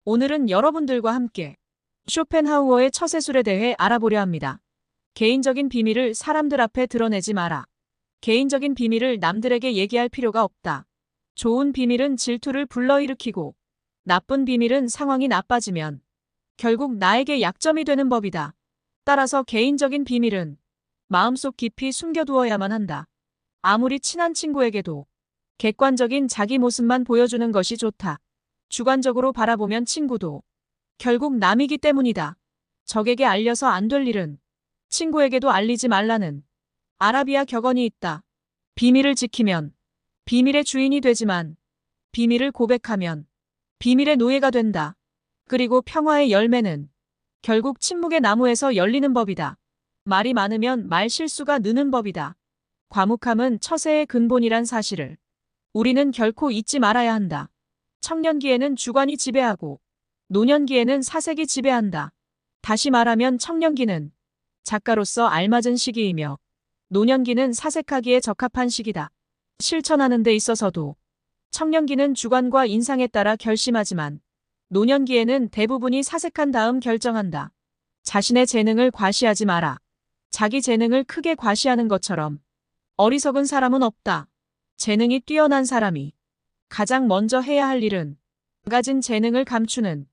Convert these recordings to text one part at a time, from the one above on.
오늘은 여러분들과 함께 쇼펜하우어의 처세술에 대해 알아보려 합니다. 개인적인 비밀을 사람들 앞에 드러내지 마라. 개인적인 비밀을 남들에게 얘기할 필요가 없다. 좋은 비밀은 질투를 불러일으키고 나쁜 비밀은 상황이 나빠지면 결국 나에게 약점이 되는 법이다. 따라서 개인적인 비밀은 마음속 깊이 숨겨두어야만 한다. 아무리 친한 친구에게도 객관적인 자기 모습만 보여주는 것이 좋다. 주관적으로 바라보면 친구도 결국 남이기 때문이다. 적에게 알려서 안 될 일은 친구에게도 알리지 말라는 아라비아 격언이 있다. 비밀을 지키면 비밀의 주인이 되지만 비밀을 고백하면 비밀의 노예가 된다. 그리고 평화의 열매는 결국 침묵의 나무에서 열리는 법이다. 말이 많으면 말 실수가 느는 법이다. 과묵함은 처세의 근본이란 사실을 우리는 결코 잊지 말아야 한다. 청년기에는 주관이 지배하고 노년기에는 사색이 지배한다. 다시 말하면 청년기는 작가로서 알맞은 시기이며 노년기는 사색하기에 적합한 시기다. 실천하는 데 있어서도 청년기는 주관과 인상에 따라 결심하지만 노년기에는 대부분이 사색한 다음 결정한다. 자신의 재능을 과시하지 마라. 자기 재능을 크게 과시하는 것처럼 어리석은 사람은 없다. 재능이 뛰어난 사람이 가장 먼저 해야 할 일은 가진 재능을 감추는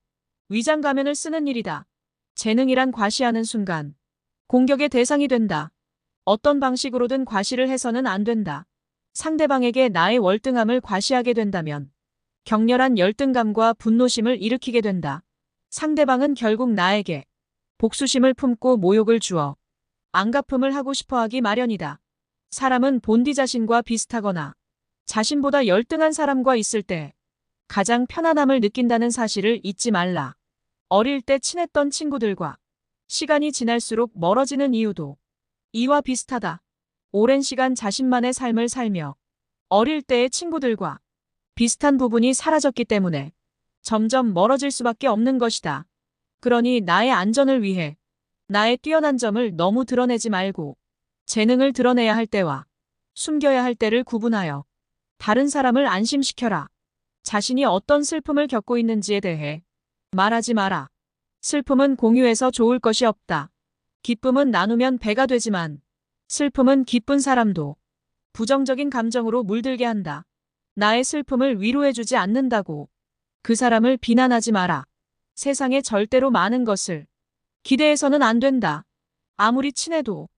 위장가면을 쓰는 일이다. 재능이란 과시하는 순간 공격의 대상이 된다. 어떤 방식으로든 과시를 해서는 안 된다. 상대방에게 나의 월등함을 과시하게 된다면 격렬한 열등감과 분노심을 일으키게 된다. 상대방은 결국 나에게 복수심을 품고 모욕을 주어 안갚음을 하고 싶어하기 마련이다. 사람은 본디 자신과 비슷하거나 자신보다 열등한 사람과 있을 때 가장 편안함을 느낀다는 사실을 잊지 말라. 어릴 때 친했던 친구들과 시간이 지날수록 멀어지는 이유도 이와 비슷하다. 오랜 시간 자신만의 삶을 살며 어릴 때의 친구들과 비슷한 부분이 사라졌기 때문에 점점 멀어질 수밖에 없는 것이다. 그러니 나의 안전을 위해 나의 뛰어난 점을 너무 드러내지 말고 재능을 드러내야 할 때와 숨겨야 할 때를 구분하여 다른 사람을 안심시켜라. 자신이 어떤 슬픔을 겪고 있는지에 대해 말하지 마라. 슬픔은 공유해서 좋을 것이 없다. 기쁨은 나누면 배가 되지만 슬픔은 기쁜 사람도 부정적인 감정으로 물들게 한다. 나의 슬픔을 위로해주지 않는다고 그 사람을 비난하지 마라. 세상에 절대로 많은 것을 기대해서는 안 된다. 아무리 친해도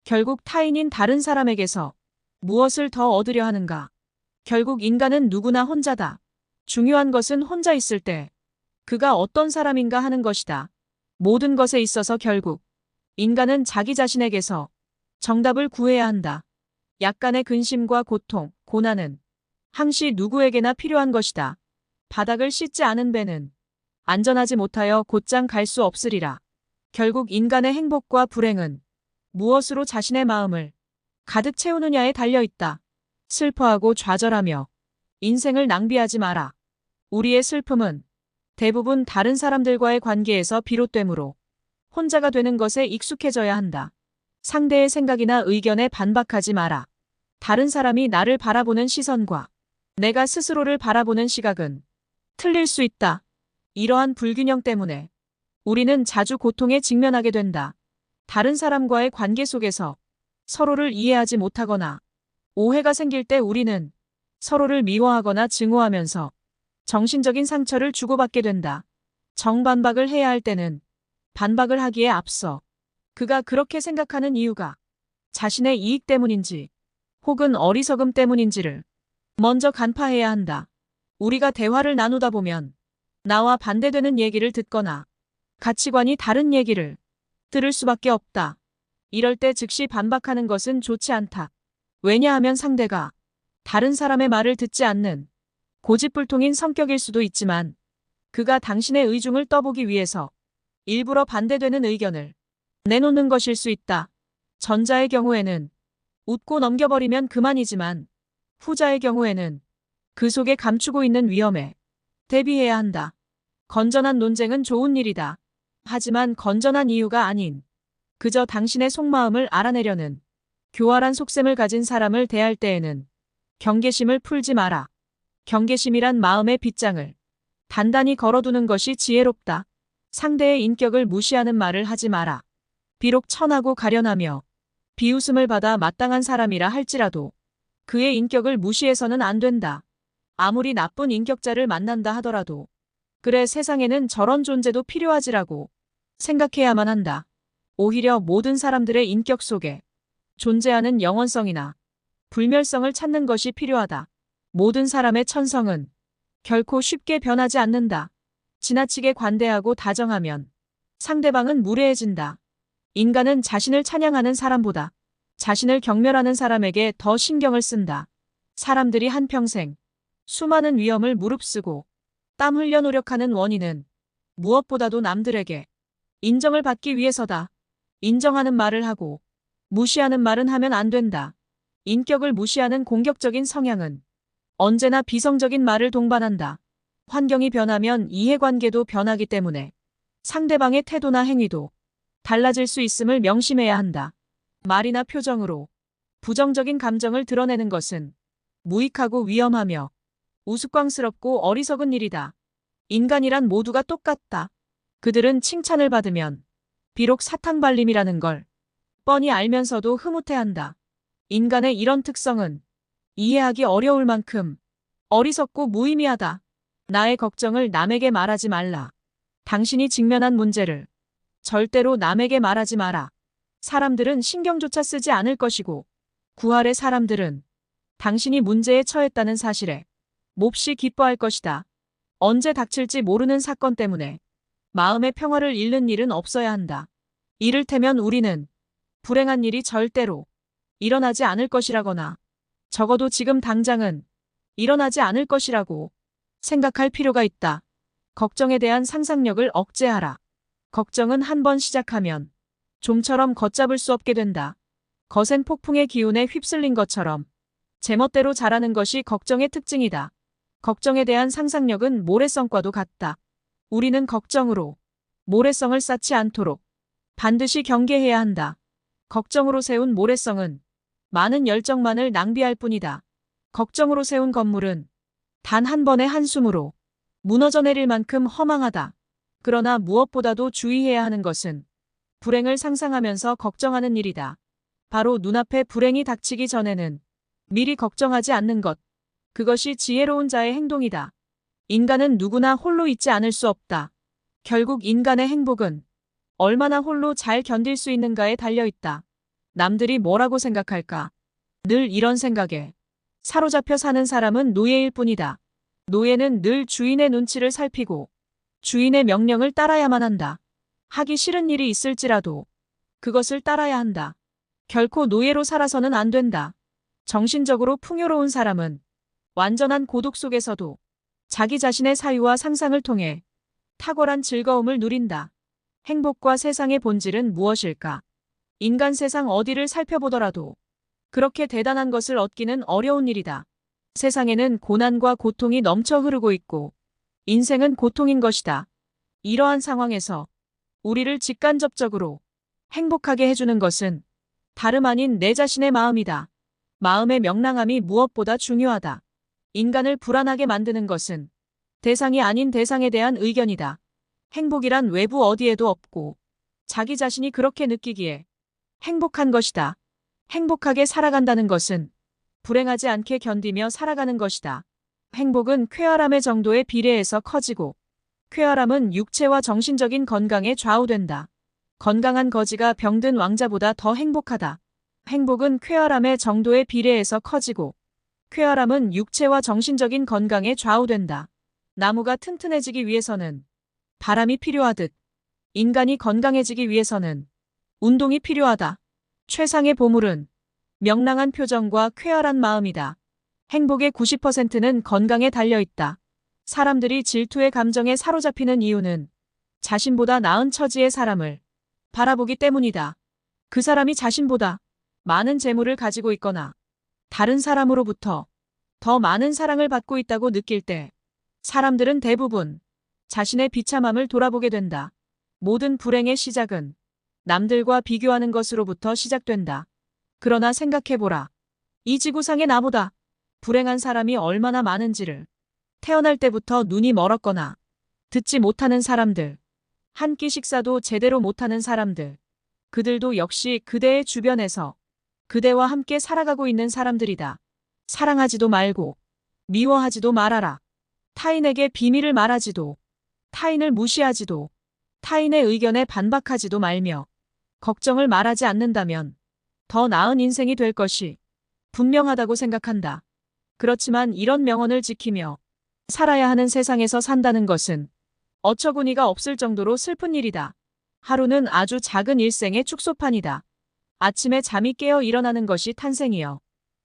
결국 타인인 다른 사람에게서 무엇을 더 얻으려 하는가? 결국 인간은 누구나 혼자다. 중요한 것은 혼자 있을 때 그가 어떤 사람인가 하는 것이다. 모든 것에 있어서 결국 인간은 자기 자신에게서 정답을 구해야 한다. 약간의 근심과 고통, 고난은 항시 누구에게나 필요한 것이다. 바닥을 씻지 않은 배는 안전하지 못하여 곧장 갈 수 없으리라. 결국 인간의 행복과 불행은 무엇으로 자신의 마음을 가득 채우느냐에 달려있다. 슬퍼하고 좌절하며 인생을 낭비하지 마라. 우리의 슬픔은 대부분 다른 사람들과의 관계에서 비롯되므로 혼자가 되는 것에 익숙해져야 한다. 상대의 생각이나 의견에 반박하지 마라. 다른 사람이 나를 바라보는 시선과 내가 스스로를 바라보는 시각은 틀릴 수 있다. 이러한 불균형 때문에 우리는 자주 고통에 직면하게 된다. 다른 사람과의 관계 속에서 서로를 이해하지 못하거나 오해가 생길 때 우리는 서로를 미워하거나 증오하면서 정신적인 상처를 주고받게 된다. 정반박을 해야 할 때는 반박을 하기에 앞서 그가 그렇게 생각하는 이유가 자신의 이익 때문인지 혹은 어리석음 때문인지를 먼저 간파해야 한다. 우리가 대화를 나누다 보면 나와 반대되는 얘기를 듣거나 가치관이 다른 얘기를 들을 수밖에 없다. 이럴 때 즉시 반박하는 것은 좋지 않다. 왜냐하면 상대가 다른 사람의 말을 듣지 않는 고집불통인 성격일 수도 있지만 그가 당신의 의중을 떠보기 위해서 일부러 반대되는 의견을 내놓는 것일 수 있다. 전자의 경우에는 웃고 넘겨버리면 그만이지만 후자의 경우에는 그 속에 감추고 있는 위험에 대비해야 한다. 건전한 논쟁은 좋은 일이다. 하지만 건전한 이유가 아닌 그저 당신의 속마음을 알아내려는 교활한 속셈을 가진 사람을 대할 때에는 경계심을 풀지 마라. 경계심이란 마음의 빗장을 단단히 걸어두는 것이 지혜롭다. 상대의 인격을 무시하는 말을 하지 마라. 비록 천하고 가련하며 비웃음을 받아 마땅한 사람이라 할지라도 그의 인격을 무시해서는 안 된다. 아무리 나쁜 인격자를 만난다 하더라도 그래 세상에는 저런 존재도 필요하지라고 생각해야만 한다. 오히려 모든 사람들의 인격 속에 존재하는 영원성이나 불멸성을 찾는 것이 필요하다. 모든 사람의 천성은 결코 쉽게 변하지 않는다. 지나치게 관대하고 다정하면 상대방은 무례해진다. 인간은 자신을 찬양하는 사람보다 자신을 경멸하는 사람에게 더 신경을 쓴다. 사람들이 한평생 수많은 위험을 무릅쓰고 땀 흘려 노력하는 원인은 무엇보다도 남들에게 인정을 받기 위해서다. 인정하는 말을 하고 무시하는 말은 하면 안 된다. 인격을 무시하는 공격적인 성향은 언제나 비성적인 말을 동반한다. 환경이 변하면 이해관계도 변하기 때문에 상대방의 태도나 행위도 달라질 수 있음을 명심해야 한다. 말이나 표정으로 부정적인 감정을 드러내는 것은 무익하고 위험하며 우스꽝스럽고 어리석은 일이다. 인간이란 모두가 똑같다. 그들은 칭찬을 받으면 비록 사탕발림이라는 걸 뻔히 알면서도 흐뭇해한다. 인간의 이런 특성은 이해하기 어려울 만큼 어리석고 무의미하다. 나의 걱정을 남에게 말하지 말라. 당신이 직면한 문제를 절대로 남에게 말하지 마라. 사람들은 신경조차 쓰지 않을 것이고 구할의 사람들은 당신이 문제에 처했다는 사실에 몹시 기뻐할 것이다. 언제 닥칠지 모르는 사건 때문에 마음의 평화를 잃는 일은 없어야 한다. 이를테면 우리는 불행한 일이 절대로 일어나지 않을 것이라거나 적어도 지금 당장은 일어나지 않을 것이라고 생각할 필요가 있다. 걱정에 대한 상상력을 억제하라. 걱정은 한번 시작하면 좀처럼 걷잡을 수 없게 된다. 거센 폭풍의 기운에 휩쓸린 것처럼 제멋대로 자라는 것이 걱정의 특징이다. 걱정에 대한 상상력은 모래성과도 같다. 우리는 걱정으로 모래성을 쌓지 않도록 반드시 경계해야 한다. 걱정으로 세운 모래성은 많은 열정만을 낭비할 뿐이다. 걱정으로 세운 건물은 단 한 번의 한숨으로 무너져 내릴 만큼 허망하다. 그러나 무엇보다도 주의해야 하는 것은 불행을 상상하면서 걱정하는 일이다. 바로 눈앞에 불행이 닥치기 전에는 미리 걱정하지 않는 것. 그것이 지혜로운 자의 행동이다. 인간은 누구나 홀로 있지 않을 수 없다. 결국 인간의 행복은 얼마나 홀로 잘 견딜 수 있는가에 달려있다. 남들이 뭐라고 생각할까? 늘 이런 생각에 사로잡혀 사는 사람은 노예일 뿐이다. 노예는 늘 주인의 눈치를 살피고 주인의 명령을 따라야만 한다. 하기 싫은 일이 있을지라도 그것을 따라야 한다. 결코 노예로 살아서는 안 된다. 정신적으로 풍요로운 사람은 완전한 고독 속에서도 자기 자신의 사유와 상상을 통해 탁월한 즐거움을 누린다. 행복과 세상의 본질은 무엇일까? 인간 세상 어디를 살펴보더라도 그렇게 대단한 것을 얻기는 어려운 일이다. 세상에는 고난과 고통이 넘쳐 흐르고 있고 인생은 고통인 것이다. 이러한 상황에서 우리를 직간접적으로 행복하게 해주는 것은 다름 아닌 내 자신의 마음이다. 마음의 명랑함이 무엇보다 중요하다. 인간을 불안하게 만드는 것은 대상이 아닌 대상에 대한 의견이다. 행복이란 외부 어디에도 없고 자기 자신이 그렇게 느끼기에 행복한 것이다. 행복하게 살아간다는 것은 불행하지 않게 견디며 살아가는 것이다. 행복은 쾌활함의 정도에 비례해서 커지고 쾌활함은 육체와 정신적인 건강에 좌우된다. 건강한 거지가 병든 왕자보다 더 행복하다. 행복은 쾌활함의 정도에 비례해서 커지고 쾌활함은 육체와 정신적인 건강에 좌우된다. 나무가 튼튼해지기 위해서는 바람이 필요하듯 인간이 건강해지기 위해서는 운동이 필요하다. 최상의 보물은 명랑한 표정과 쾌활한 마음이다. 행복의 90%는 건강에 달려있다. 사람들이 질투의 감정에 사로잡히는 이유는 자신보다 나은 처지의 사람을 바라보기 때문이다. 그 사람이 자신보다 많은 재물을 가지고 있거나 다른 사람으로부터 더 많은 사랑을 받고 있다고 느낄 때 사람들은 대부분 자신의 비참함을 돌아보게 된다. 모든 불행의 시작은 남들과 비교하는 것으로부터 시작된다. 그러나 생각해보라. 이 지구상에 나보다 불행한 사람이 얼마나 많은지를. 태어날 때부터 눈이 멀었거나 듣지 못하는 사람들, 한 끼 식사도 제대로 못하는 사람들, 그들도 역시 그대의 주변에서 그대와 함께 살아가고 있는 사람들이다. 사랑하지도 말고 미워하지도 말아라. 타인에게 비밀을 말하지도, 타인을 무시하지도, 타인의 의견에 반박하지도 말며 걱정을 말하지 않는다면 더 나은 인생이 될 것이 분명하다고 생각한다. 그렇지만 이런 명언을 지키며 살아야 하는 세상에서 산다는 것은 어처구니가 없을 정도로 슬픈 일이다. 하루는 아주 작은 일생의 축소판이다. 아침에 잠이 깨어 일어나는 것이 탄생이여.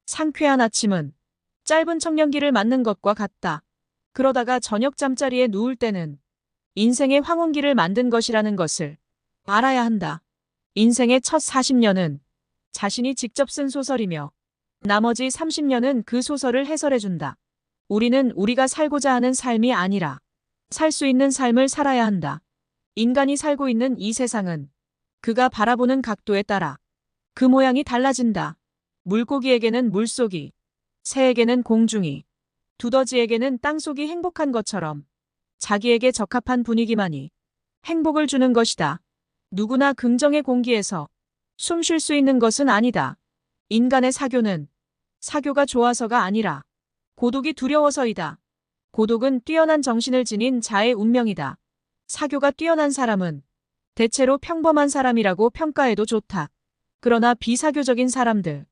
상쾌한 아침은 짧은 청년기를 맞는 것과 같다. 그러다가 저녁 잠자리에 누울 때는 인생의 황혼기를 만든 것이라는 것을 알아야 한다. 인생의 첫 40년은 자신이 직접 쓴 소설이며 나머지 30년은 그 소설을 해설해준다. 우리는 우리가 살고자 하는 삶이 아니라 살 수 있는 삶을 살아야 한다. 인간이 살고 있는 이 세상은 그가 바라보는 각도에 따라 그 모양이 달라진다. 물고기에게는 물속이, 새에게는 공중이, 두더지에게는 땅속이 행복한 것처럼 자기에게 적합한 분위기만이 행복을 주는 것이다. 누구나 긍정의 공기에서 숨 쉴 수 있는 것은 아니다. 인간의 사교는 사교가 좋아서가 아니라 고독이 두려워서이다. 고독은 뛰어난 정신을 지닌 자의 운명이다. 사교가 뛰어난 사람은 대체로 평범한 사람이라고 평가해도 좋다. 그러나 비사교적인 사람들,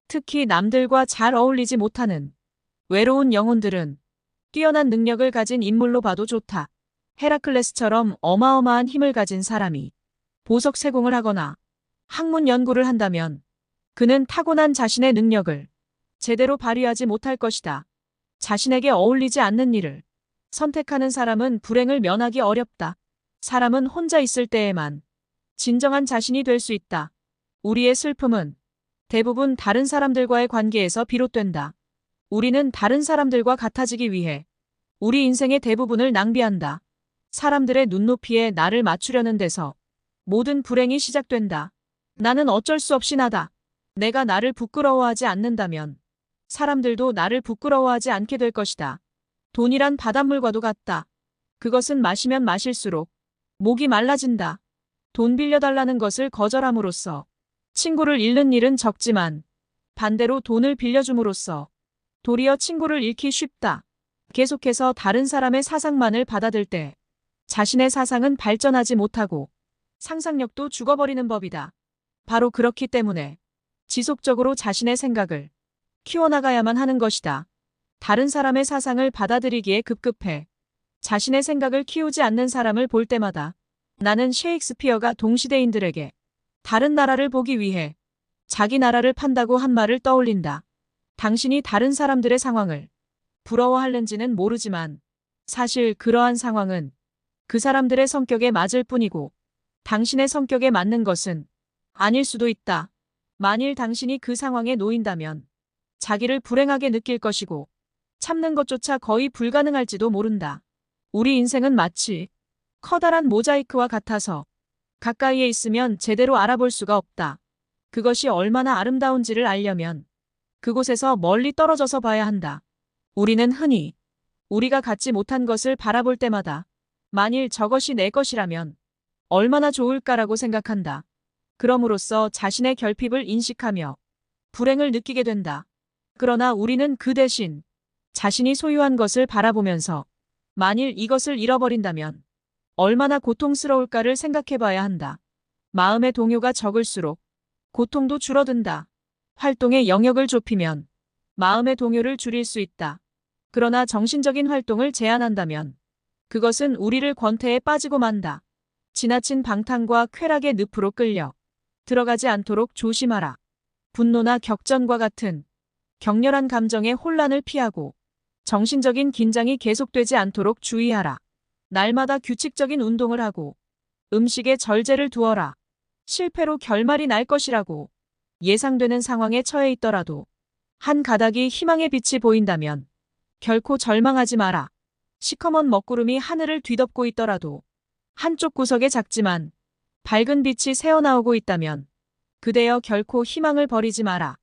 특히 남들과 잘 어울리지 못하는 외로운 영혼들은 뛰어난 능력을 가진 인물로 봐도 좋다. 헤라클레스처럼 어마어마한 힘을 가진 사람이 보석 세공을 하거나 학문 연구를 한다면 그는 타고난 자신의 능력을 제대로 발휘하지 못할 것이다. 자신에게 어울리지 않는 일을 선택하는 사람은 불행을 면하기 어렵다. 사람은 혼자 있을 때에만 진정한 자신이 될 수 있다. 우리의 슬픔은 대부분 다른 사람들과의 관계에서 비롯된다. 우리는 다른 사람들과 같아지기 위해 우리 인생의 대부분을 낭비한다. 사람들의 눈높이에 나를 맞추려는 데서 모든 불행이 시작된다. 나는 어쩔 수 없이 나다. 내가 나를 부끄러워하지 않는다면 사람들도 나를 부끄러워하지 않게 될 것이다. 돈이란 바닷물과도 같다. 그것은 마시면 마실수록 목이 말라진다. 돈 빌려달라는 것을 거절함으로써 친구를 잃는 일은 적지만 반대로 돈을 빌려줌으로써 도리어 친구를 잃기 쉽다. 계속해서 다른 사람의 사상만을 받아들 때 자신의 사상은 발전하지 못하고 상상력도 죽어버리는 법이다. 바로 그렇기 때문에 지속적으로 자신의 생각을 키워나가야만 하는 것이다. 다른 사람의 사상을 받아들이기에 급급해 자신의 생각을 키우지 않는 사람을 볼 때마다 나는 셰익스피어가 동시대인들에게 다른 나라를 보기 위해 자기 나라를 판다고 한 말을 떠올린다. 당신이 다른 사람들의 상황을 부러워하는지는 모르지만 사실 그러한 상황은 그 사람들의 성격에 맞을 뿐이고 당신의 성격에 맞는 것은 아닐 수도 있다. 만일 당신이 그 상황에 놓인다면 자기를 불행하게 느낄 것이고 참는 것조차 거의 불가능할지도 모른다. 우리 인생은 마치 커다란 모자이크와 같아서 가까이에 있으면 제대로 알아볼 수가 없다. 그것이 얼마나 아름다운지를 알려면 그곳에서 멀리 떨어져서 봐야 한다. 우리는 흔히 우리가 갖지 못한 것을 바라볼 때마다 만일 저것이 내 것이라면 얼마나 좋을까라고 생각한다. 그럼으로써 자신의 결핍을 인식하며 불행을 느끼게 된다. 그러나 우리는 그 대신 자신이 소유한 것을 바라보면서 만일 이것을 잃어버린다면 얼마나 고통스러울까를 생각해 봐야 한다. 마음의 동요가 적을수록 고통도 줄어든다. 활동의 영역을 좁히면 마음의 동요를 줄일 수 있다. 그러나 정신적인 활동을 제한한다면 그것은 우리를 권태에 빠지고 만다. 지나친 방탕과 쾌락의 늪으로 끌려 들어가지 않도록 조심하라. 분노나 격전과 같은 격렬한 감정의 혼란을 피하고 정신적인 긴장이 계속되지 않도록 주의하라. 날마다 규칙적인 운동을 하고 음식에 절제를 두어라. 실패로 결말이 날 것이라고 예상되는 상황에 처해 있더라도 한 가닥이 희망의 빛이 보인다면 결코 절망하지 마라. 시커먼 먹구름이 하늘을 뒤덮고 있더라도 한쪽 구석에 작지만 밝은 빛이 새어나오고 있다면 그대여 결코 희망을 버리지 마라.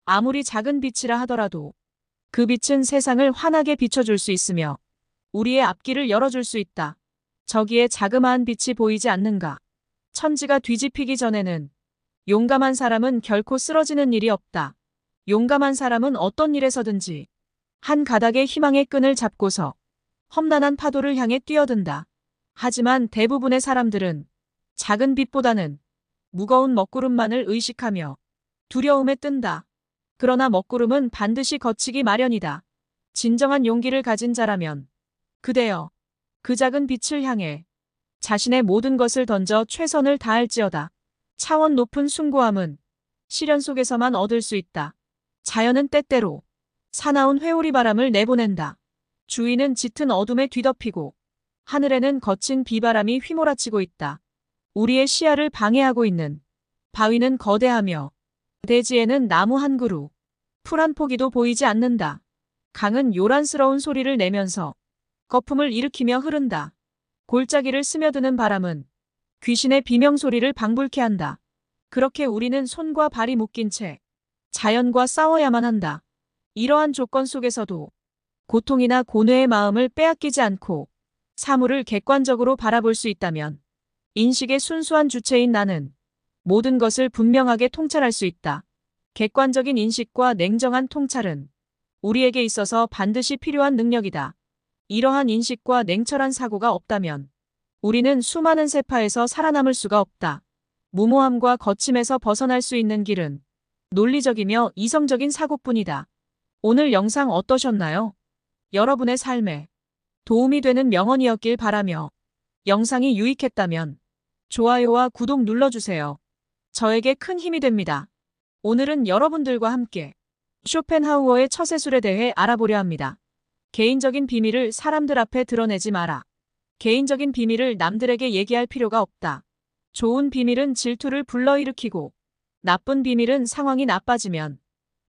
아무리 작은 빛이라 하더라도 그 빛은 세상을 환하게 비춰줄 수 있으며 우리의 앞길을 열어줄 수 있다. 저기에 자그마한 빛이 보이지 않는가? 천지가 뒤집히기 전에는 용감한 사람은 결코 쓰러지는 일이 없다. 용감한 사람은 어떤 일에서든지 한 가닥의 희망의 끈을 잡고서 험난한 파도를 향해 뛰어든다. 하지만 대부분의 사람들은 작은 빛보다는 무거운 먹구름만을 의식하며 두려움에 뜬다. 그러나 먹구름은 반드시 거치기 마련이다. 진정한 용기를 가진 자라면 그대여 그 작은 빛을 향해 자신의 모든 것을 던져 최선을 다할지어다. 차원 높은 숭고함은 시련 속에서만 얻을 수 있다. 자연은 때때로 사나운 회오리 바람을 내보낸다. 주위는 짙은 어둠에 뒤덮이고 하늘에는 거친 비바람이 휘몰아치고 있다. 우리의 시야를 방해하고 있는 바위는 거대하며 대지에는 나무 한 그루, 풀 한 포기도 보이지 않는다. 강은 요란스러운 소리를 내면서 거품을 일으키며 흐른다. 골짜기를 스며드는 바람은 귀신의 비명소리를 방불케 한다. 그렇게 우리는 손과 발이 묶인 채 자연과 싸워야만 한다. 이러한 조건 속에서도 고통이나 고뇌의 마음을 빼앗기지 않고 사물을 객관적으로 바라볼 수 있다면 인식의 순수한 주체인 나는 모든 것을 분명하게 통찰할 수 있다. 객관적인 인식과 냉정한 통찰은 우리에게 있어서 반드시 필요한 능력이다. 이러한 인식과 냉철한 사고가 없다면 우리는 수많은 세파에서 살아남을 수가 없다. 무모함과 거침에서 벗어날 수 있는 길은 논리적이며 이성적인 사고뿐이다. 오늘 영상 어떠셨나요? 여러분의 삶에 도움이 되는 명언이었길 바라며 영상이 유익했다면 좋아요와 구독 눌러주세요. 저에게 큰 힘이 됩니다. 오늘은 여러분들과 함께 쇼펜하우어의 처세술에 대해 알아보려 합니다. 개인적인 비밀을 사람들 앞에 드러내지 마라. 개인적인 비밀을 남들에게 얘기할 필요가 없다. 좋은 비밀은 질투를 불러일으키고 나쁜 비밀은 상황이 나빠지면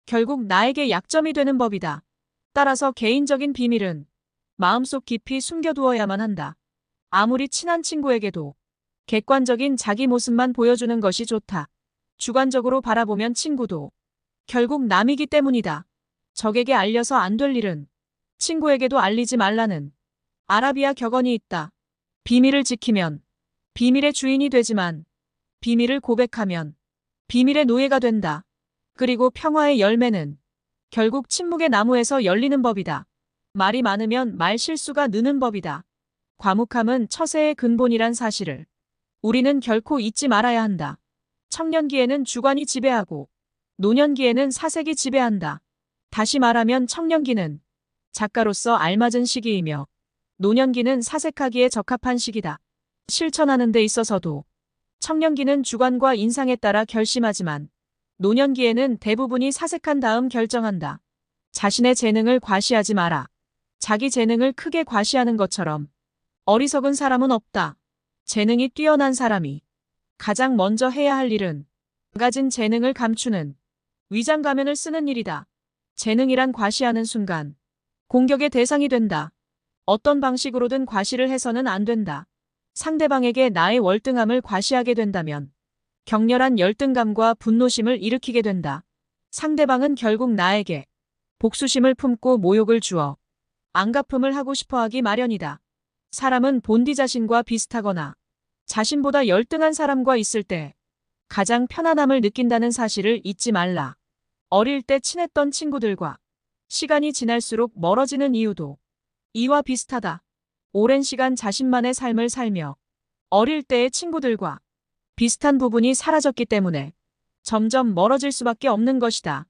결국 나에게 약점이 되는 법이다. 따라서 개인적인 비밀은 마음속 깊이 숨겨두어야만 한다. 아무리 친한 친구에게도 객관적인 자기 모습만 보여주는 것이 좋다. 주관적으로 바라보면 친구도 결국 남이기 때문이다. 적에게 알려서 안 될 일은 친구에게도 알리지 말라는 아라비아 격언이 있다. 비밀을 지키면 비밀의 주인이 되지만 비밀을 고백하면 비밀의 노예가 된다. 그리고 평화의 열매는 결국 침묵의 나무에서 열리는 법이다. 말이 많으면 말 실수가 느는 법이다. 과묵함은 처세의 근본이란 사실을 우리는 결코 잊지 말아야 한다. 청년기에는 주관이 지배하고 노년기에는 사색이 지배한다. 다시 말하면 청년기는 작가로서 알맞은 시기이며 노년기는 사색하기에 적합한 시기다. 실천하는 데 있어서도 청년기는 주관과 인상에 따라 결심하지만 노년기에는 대부분이 사색한 다음 결정한다. 자신의 재능을 과시하지 마라. 자기 재능을 크게 과시하는 것처럼 어리석은 사람은 없다. 재능이 뛰어난 사람이 가장 먼저 해야 할 일은 가진 재능을 감추는 위장가면을 쓰는 일이다. 재능이란 과시하는 순간 공격의 대상이 된다. 어떤 방식으로든 과시를 해서는 안 된다. 상대방에게 나의 월등함을 과시하게 된다면 격렬한 열등감과 분노심을 일으키게 된다. 상대방은 결국 나에게 복수심을 품고 모욕을 주어 안갚음을 하고 싶어하기 마련이다. 사람은 본디 자신과 비슷하거나 자신보다 열등한 사람과 있을 때 가장 편안함을 느낀다는 사실을 잊지 말라. 어릴 때 친했던 친구들과 시간이 지날수록 멀어지는 이유도 이와 비슷하다. 오랜 시간 자신만의 삶을 살며 어릴 때의 친구들과 비슷한 부분이 사라졌기 때문에 점점 멀어질 수밖에 없는 것이다.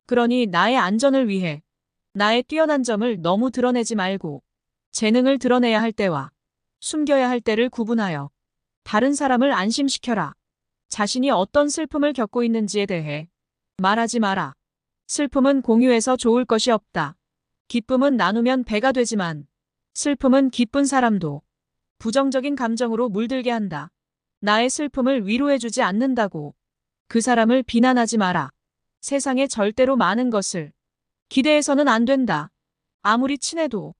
그러니 나의 안전을 위해 나의 뛰어난 점을 너무 드러내지 말고 재능을 드러내야 할 때와 숨겨야 할 때를 구분하여 다른 사람을 안심시켜라. 자신이 어떤 슬픔을 겪고 있는지에 대해 말하지 마라. 슬픔은 공유해서 좋을 것이 없다. 기쁨은 나누면 배가 되지만 슬픔은 기쁜 사람도 부정적인 감정으로 물들게 한다. 나의 슬픔을 위로해주지 않는다고 그 사람을 비난하지 마라. 세상에 절대로 많은 것을 기대해서는 안 된다. 아무리 친해도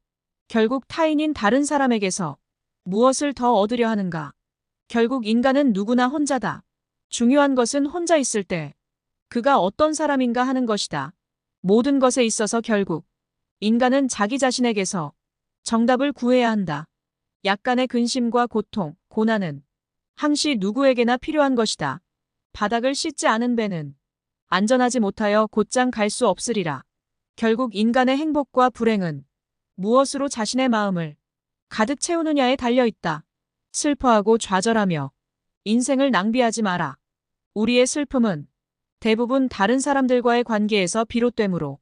결국 타인인 다른 사람에게서 무엇을 더 얻으려 하는가. 결국 인간은 누구나 혼자다. 중요한 것은 혼자 있을 때 그가 어떤 사람인가 하는 것이다. 모든 것에 있어서 결국 인간은 자기 자신에게서 정답을 구해야 한다. 약간의 근심과 고통, 고난은 항시 누구에게나 필요한 것이다. 바닥을 씻지 않은 배는 안전하지 못하여 곧장 갈 수 없으리라. 결국 인간의 행복과 불행은 무엇으로 자신의 마음을 가득 채우느냐에 달려있다. 슬퍼하고 좌절하며 인생을 낭비하지 마라. 우리의 슬픔은 대부분 다른 사람들과의 관계에서 비롯되므로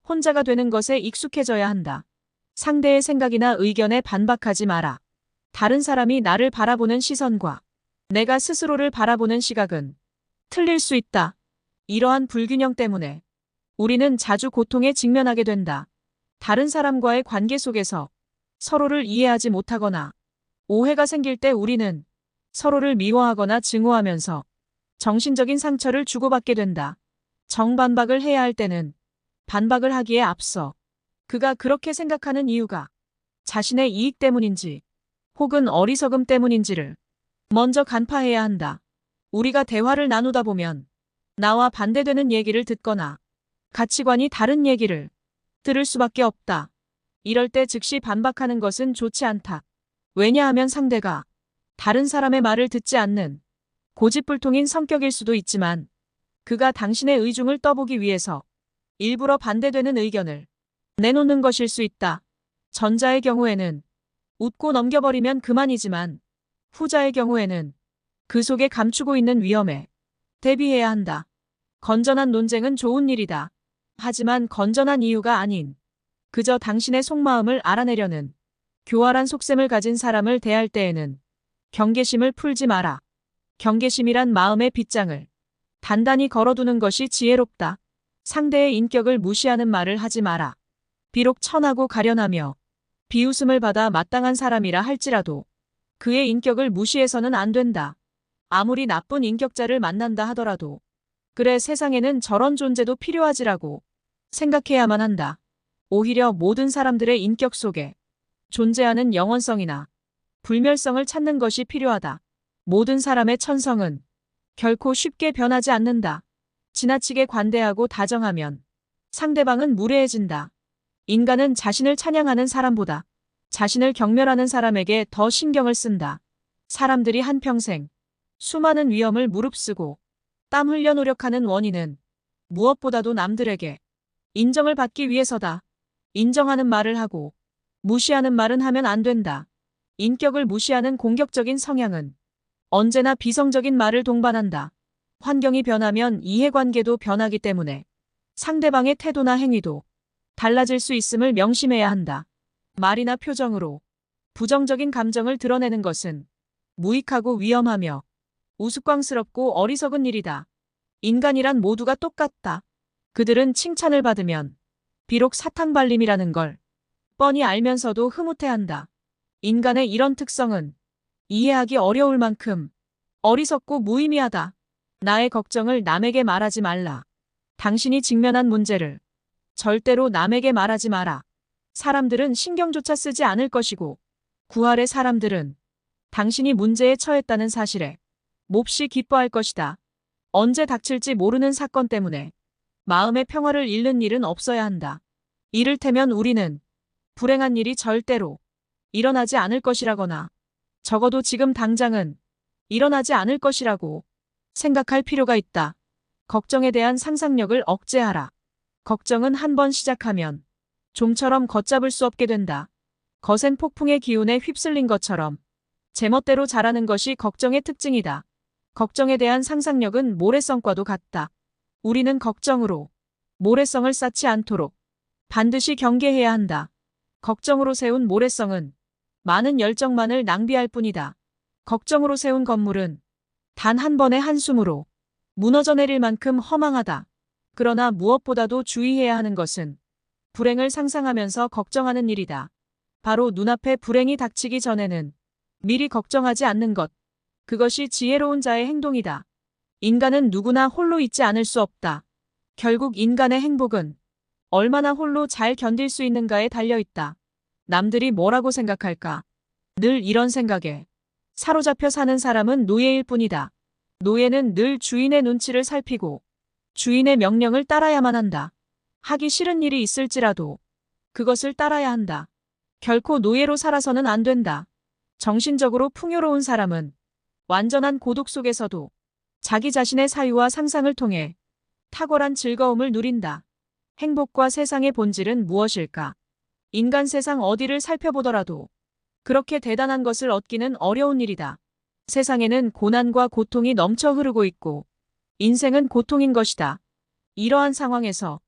혼자가 되는 것에 익숙해져야 한다. 상대의 생각이나 의견에 반박하지 마라. 다른 사람이 나를 바라보는 시선과 내가 스스로를 바라보는 시각은 틀릴 수 있다. 이러한 불균형 때문에 우리는 자주 고통에 직면하게 된다. 다른 사람과의 관계 속에서 서로를 이해하지 못하거나 오해가 생길 때 우리는 서로를 미워하거나 증오하면서 정신적인 상처를 주고받게 된다. 정반박을 해야 할 때는 반박을 하기에 앞서 그가 그렇게 생각하는 이유가 자신의 이익 때문인지 혹은 어리석음 때문인지를 먼저 간파해야 한다. 우리가 대화를 나누다 보면 나와 반대되는 얘기를 듣거나 가치관이 다른 얘기를 들을 수밖에 없다. 이럴 때 즉시 반박하는 것은 좋지 않다. 왜냐하면 상대가 다른 사람의 말을 듣지 않는 고집불통인 성격일 수도 있지만 그가 당신의 의중을 떠보기 위해서 일부러 반대되는 의견을 내놓는 것일 수 있다. 전자의 경우에는 웃고 넘겨버리면 그만이지만 후자의 경우에는 그 속에 감추고 있는 위험에 대비해야 한다. 건전한 논쟁은 좋은 일이다. 하지만 건전한 이유가 아닌 그저 당신의 속마음을 알아내려는 교활한 속셈을 가진 사람을 대할 때에는 경계심을 풀지 마라. 경계심이란 마음의 빗장을 단단히 걸어두는 것이 지혜롭다. 상대의 인격을 무시하는 말을 하지 마라. 비록 천하고 가련하며 비웃음을 받아 마땅한 사람이라 할지라도 그의 인격을 무시해서는 안 된다. 아무리 나쁜 인격자를 만난다 하더라도 그래 세상에는 저런 존재도 필요하지라고 생각해야만 한다. 오히려 모든 사람들의 인격 속에 존재하는 영원성이나 불멸성을 찾는 것이 필요하다. 모든 사람의 천성은 결코 쉽게 변하지 않는다. 지나치게 관대하고 다정하면 상대방은 무례해진다. 인간은 자신을 찬양하는 사람보다 자신을 경멸하는 사람에게 더 신경을 쓴다. 사람들이 한평생 수많은 위험을 무릅쓰고 땀 흘려 노력하는 원인은 무엇보다도 남들에게 인정을 받기 위해서다. 인정하는 말을 하고 무시하는 말은 하면 안 된다. 인격을 무시하는 공격적인 성향은 언제나 비성적인 말을 동반한다. 환경이 변하면 이해관계도 변하기 때문에 상대방의 태도나 행위도 달라질 수 있음을 명심해야 한다. 말이나 표정으로 부정적인 감정을 드러내는 것은 무익하고 위험하며 우스꽝스럽고 어리석은 일이다. 인간이란 모두가 똑같다. 그들은 칭찬을 받으면 비록 사탕발림이라는 걸 뻔히 알면서도 흐뭇해한다. 인간의 이런 특성은 이해하기 어려울 만큼 어리석고 무의미하다. 나의 걱정을 남에게 말하지 말라. 당신이 직면한 문제를 절대로 남에게 말하지 마라. 사람들은 신경조차 쓰지 않을 것이고 구할의 사람들은 당신이 문제에 처했다는 사실에 몹시 기뻐할 것이다. 언제 닥칠지 모르는 사건 때문에 마음의 평화를 잃는 일은 없어야 한다. 이를테면 우리는 불행한 일이 절대로 일어나지 않을 것이라거나 적어도 지금 당장은 일어나지 않을 것이라고 생각할 필요가 있다. 걱정에 대한 상상력을 억제하라. 걱정은 한 번 시작하면 좀처럼 걷잡을 수 없게 된다. 거센 폭풍의 기운에 휩쓸린 것처럼 제멋대로 자라는 것이 걱정의 특징이다. 걱정에 대한 상상력은 모래성과도 같다. 우리는 걱정으로 모래성을 쌓지 않도록 반드시 경계해야 한다. 걱정으로 세운 모래성은 많은 열정만을 낭비할 뿐이다. 걱정으로 세운 건물은 단 한 번의 한숨으로 무너져 내릴 만큼 허망하다. 그러나 무엇보다도 주의해야 하는 것은 불행을 상상하면서 걱정하는 일이다. 바로 눈앞에 불행이 닥치기 전에는 미리 걱정하지 않는 것. 그것이 지혜로운 자의 행동이다. 인간은 누구나 홀로 있지 않을 수 없다. 결국 인간의 행복은 얼마나 홀로 잘 견딜 수 있는가에 달려있다. 남들이 뭐라고 생각할까? 늘 이런 생각에 사로잡혀 사는 사람은 노예일 뿐이다. 노예는 늘 주인의 눈치를 살피고 주인의 명령을 따라야만 한다. 하기 싫은 일이 있을지라도 그것을 따라야 한다. 결코 노예로 살아서는 안 된다. 정신적으로 풍요로운 사람은 완전한 고독 속에서도 자기 자신의 사유와 상상을 통해 탁월한 즐거움을 누린다. 행복과 세상의 본질은 무엇일까? 인간 세상 어디를 살펴보더라도 그렇게 대단한 것을 얻기는 어려운 일이다. 세상에는 고난과 고통이 넘쳐 흐르고 있고 인생은 고통인 것이다. 이러한 상황에서